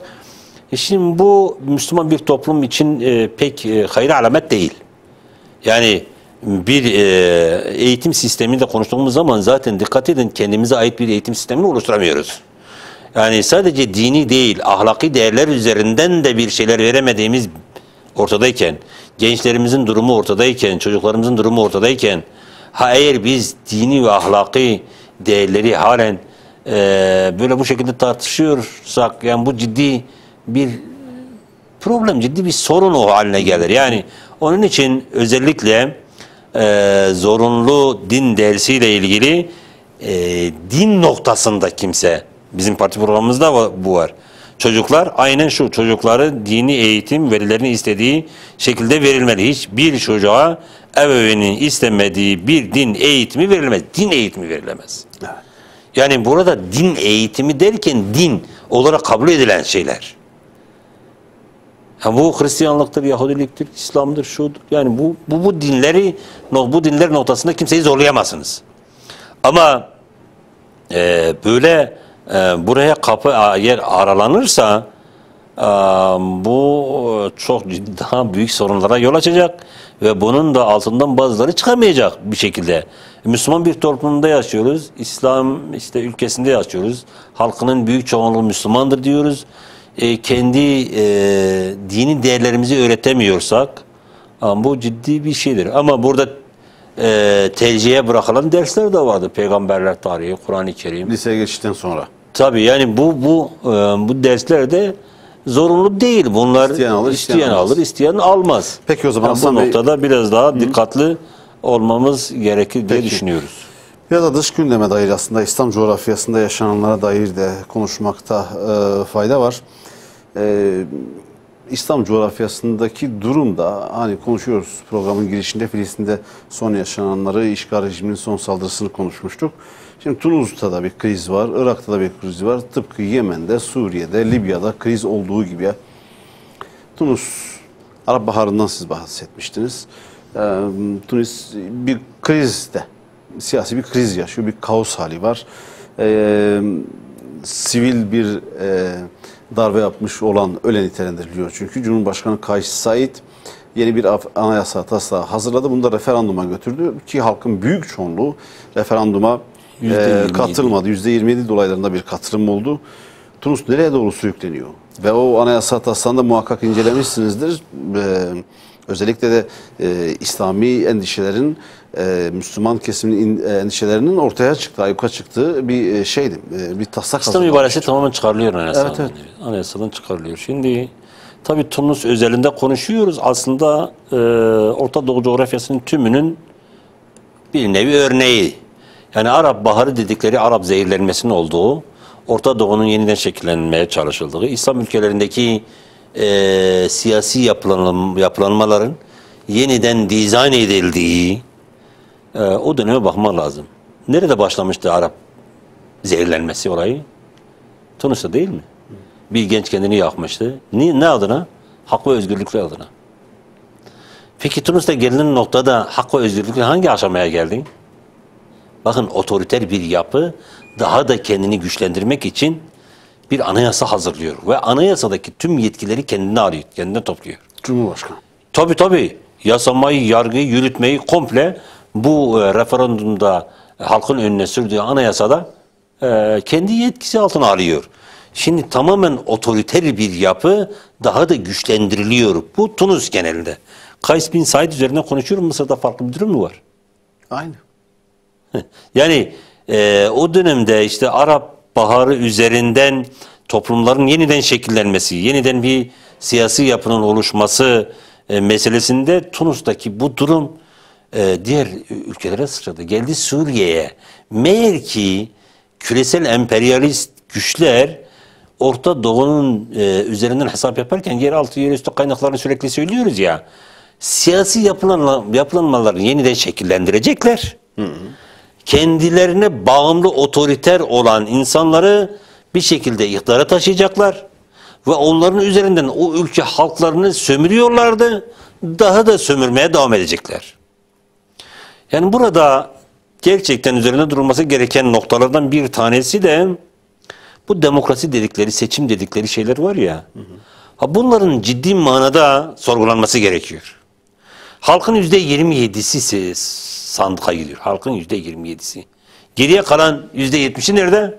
şimdi bu Müslüman bir toplum için pek hayır alamet değil. Yani bir eğitim sisteminde konuştuğumuz zaman zaten dikkat edin kendimize ait bir eğitim sistemini oluşturamıyoruz. Yani sadece dini değil ahlaki değerler üzerinden de bir şeyler veremediğimiz ortadayken, gençlerimizin durumu ortadayken, çocuklarımızın durumu ortadayken eğer biz dini ve ahlaki değerleri halen böyle bu şekilde tartışıyorsak yani bu ciddi bir problem, ciddi bir sorun o haline gelir. Yani onun için özellikle zorunlu din dersiyle ilgili din noktasında kimse bizim parti programımızda bu var. Çocuklar aynen şu çocukları dini eğitim velilerinin istediği şekilde verilmeli. Hiçbir çocuğa ebeveynin istemediği bir din eğitimi verilmez. Din eğitimi verilemez. Evet. Yani burada din eğitimi derken din olarak kabul edilen şeyler. Bu Hristiyanlıktır, Yahudiliktir, İslam'dır, şudur. Yani bu dinler noktasında kimseyi zorlayamazsınız. Ama böyle buraya kapı yer aralanırsa bu çok ciddi daha büyük sorunlara yol açacak ve bunun da altından bazıları çıkamayacak bir şekilde. Müslüman bir toplumda yaşıyoruz. İslam işte ülkesinde yaşıyoruz. Halkının büyük çoğunluğu Müslümandır diyoruz. kendi dini değerlerimizi öğretemiyorsak bu ciddi bir şeydir. Ama burada tercihe bırakılan dersler de vardı. Peygamberler tarihi, Kur'an-ı Kerim. Liseye geçtikten sonra. Tabii yani bu dersler de zorunlu değil. Bunlar isteyen alır, isteyen almaz. Peki o zaman yani bu noktada biraz daha dikkatli olmamız gerekir diye düşünüyoruz. Ya da dış gündeme dair aslında İslam coğrafyasında yaşananlara dair de konuşmakta fayda var. İslam coğrafyasındaki durumda hani konuşuyoruz programın girişinde Filistin'de son yaşananları, işgal rejiminin son saldırısını konuşmuştuk. Şimdi Tunus'ta da bir kriz var, Irak'ta da bir kriz var. Tıpkı Yemen'de, Suriye'de, Libya'da kriz olduğu gibi. Tunus, Arap Baharı'ndan siz bahsetmiştiniz. Tunus bir krizde, siyasi bir kriz yaşıyor, bir kaos hali var. Sivil bir darbe yapmış olan öyle nitelendiriliyor. Çünkü Cumhurbaşkanı Kays Said yeni bir anayasa taslağı hazırladı. Bunu da referanduma götürdü ki halkın büyük çoğunluğu referanduma katılmadı. %27 dolaylarında bir katılım oldu. Tunus nereye doğru sürükleniyor? Ve o anayasa taslağını da muhakkak incelemişsinizdir. Özellikle de İslami endişelerin, Müslüman kesimin endişelerinin ortaya çıktığı, ayyuka çıktığı bir şeydi. Bir taslak İslam ibaresi tamamen çıkarılıyor anayasadan. Evet. Anayasadan çıkarılıyor. Şimdi tabii Tunus özelinde konuşuyoruz. Aslında Orta Doğu coğrafyasının tümünün bir nevi örneği. Yani Arap Baharı dedikleri Arap zehirlenmesinin olduğu, Orta Doğu'nun yeniden şekillenmeye çalışıldığı, İslam ülkelerindeki siyasi yapılanmaların yeniden dizayn edildiği o döneme bakmak lazım. Nerede başlamıştı Arap zehirlenmesi olayı? Tunus'ta değil mi? Bir genç kendini yakmıştı. Ne adına? Hak ve özgürlükler adına. Peki Tunus'ta gelinen noktada hak ve özgürlükler hangi aşamaya geldi? Bakın otoriter bir yapı daha da kendini güçlendirmek için bir anayasa hazırlıyor. Ve anayasadaki tüm yetkileri kendine arıyor, kendine topluyor. Cumhurbaşkanı. Tabii. Yasamayı, yargıyı, yürütmeyi komple bu referandumda halkın önüne sürdüğü anayasada kendi yetkisi altına alıyor. Şimdi tamamen otoriter bir yapı daha da güçlendiriliyor. Bu Tunus genelinde. Kays bin Said üzerine konuşuyorum. Mısır'da farklı bir durum mu var? Aynı. Yani o dönemde işte Arap Baharı üzerinden toplumların yeniden şekillenmesi, yeniden bir siyasi yapının oluşması meselesinde Tunus'taki bu durum diğer ülkelere sıçradı. Geldi Suriye'ye. Meğer ki küresel emperyalist güçler Orta Doğu'nun üzerinden hesap yaparken yeraltı, yerüstü kaynaklarını sürekli söylüyoruz ya. Siyasi yapılanmaları yeniden şekillendirecekler. Kendilerine bağımlı otoriter olan insanları bir şekilde iktidara taşıyacaklar. Ve onların üzerinden o ülke halklarını sömürüyorlardı. Daha da sömürmeye devam edecekler. Yani burada gerçekten üzerine durulması gereken noktalardan bir tanesi de bu demokrasi dedikleri, seçim dedikleri şeyler var ya. Bunların ciddi manada sorgulanması gerekiyor. Halkın %27'si sandığa gidiyor. Halkın %27'si. Geriye kalan %70'i nerede?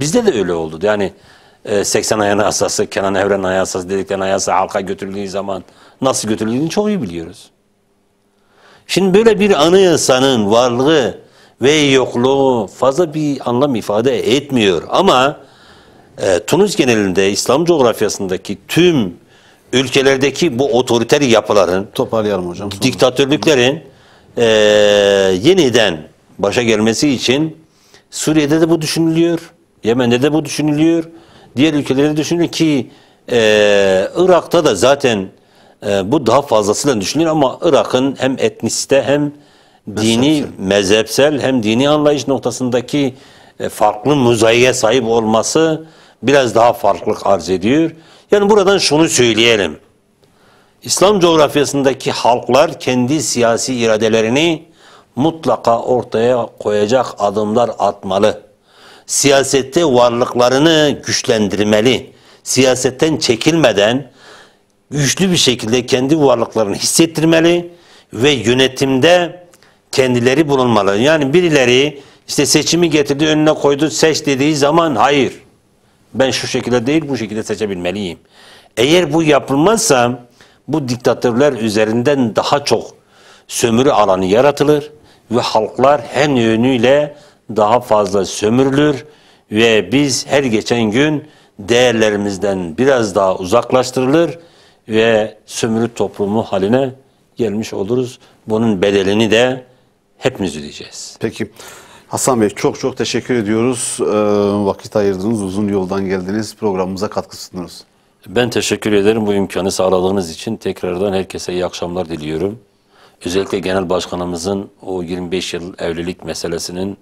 Bizde de öyle oldu. Yani 80 Anayasası, Kenan Evren Anayasası dedikleri anayasa halka götürüldüğü zaman nasıl götürüldüğünü çok iyi biliyoruz. Şimdi böyle bir anayasanın varlığı ve yokluğu fazla bir anlam ifade etmiyor. Ama Tunus genelinde İslam coğrafyasındaki tüm ülkelerdeki bu otoriter yapıların, toparlayalım hocam, diktatörlüklerin yeniden başa gelmesi için Suriye'de de bu düşünülüyor, Yemen'de de bu düşünülüyor, diğer ülkelerde düşünülüyor ki Irak'ta da zaten bu daha fazlasıyla düşünülüyor ama Irak'ın hem etnisite hem dini, mezhepsel hem dini anlayış noktasındaki farklı mozaiğe sahip olması biraz daha farklılık arz ediyor. Yani buradan şunu söyleyelim. İslam coğrafyasındaki halklar kendi siyasi iradelerini mutlaka ortaya koyacak adımlar atmalı. Siyasette varlıklarını güçlendirmeli. Siyasetten çekilmeden güçlü bir şekilde kendi varlıklarını hissettirmeli ve yönetimde kendileri bulunmalı. Yani birileri işte seçimi getirdi önüne koydu, seç dediği zaman hayır. Ben şu şekilde değil, bu şekilde seçebilmeliyim. Eğer bu yapılmazsa bu diktatörler üzerinden daha çok sömürü alanı yaratılır ve halklar her yönüyle daha fazla sömürülür ve biz her geçen gün değerlerimizden biraz daha uzaklaştırılır ve sömürü toplumu haline gelmiş oluruz. Bunun bedelini de hepimiz ödeyeceğiz. Peki. Hasan Bey çok çok teşekkür ediyoruz. Vakit ayırdınız, uzun yoldan geldiniz, programımıza katkı sundunuz. Ben teşekkür ederim bu imkanı sağladığınız için. Tekrardan herkese iyi akşamlar diliyorum. Özellikle Genel Başkanımızın o 25 yıl evlilik meselesinin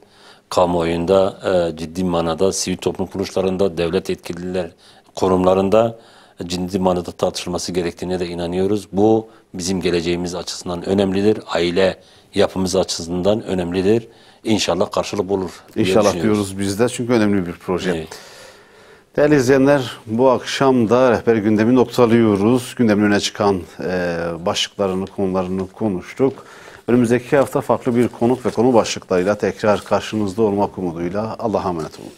kamuoyunda ciddi manada sivil toplum kuruluşlarında, devlet yetkililer kurumlarında ciddi manada tartışılması gerektiğine de inanıyoruz. Bu bizim geleceğimiz açısından önemlidir. Aile yapımız açısından önemlidir. İnşallah karşılık bulur diye İnşallah düşünüyoruz. diyoruz biz de çünkü önemli bir proje. Evet. Değerli izleyenler, bu akşam da rehber gündemi noktalıyoruz. Gündemin öne çıkan başlıklarını, konularını konuştuk. Önümüzdeki hafta farklı bir konuk ve konu başlıklarıyla tekrar karşınızda olmak umuduyla Allah'a emanet olun.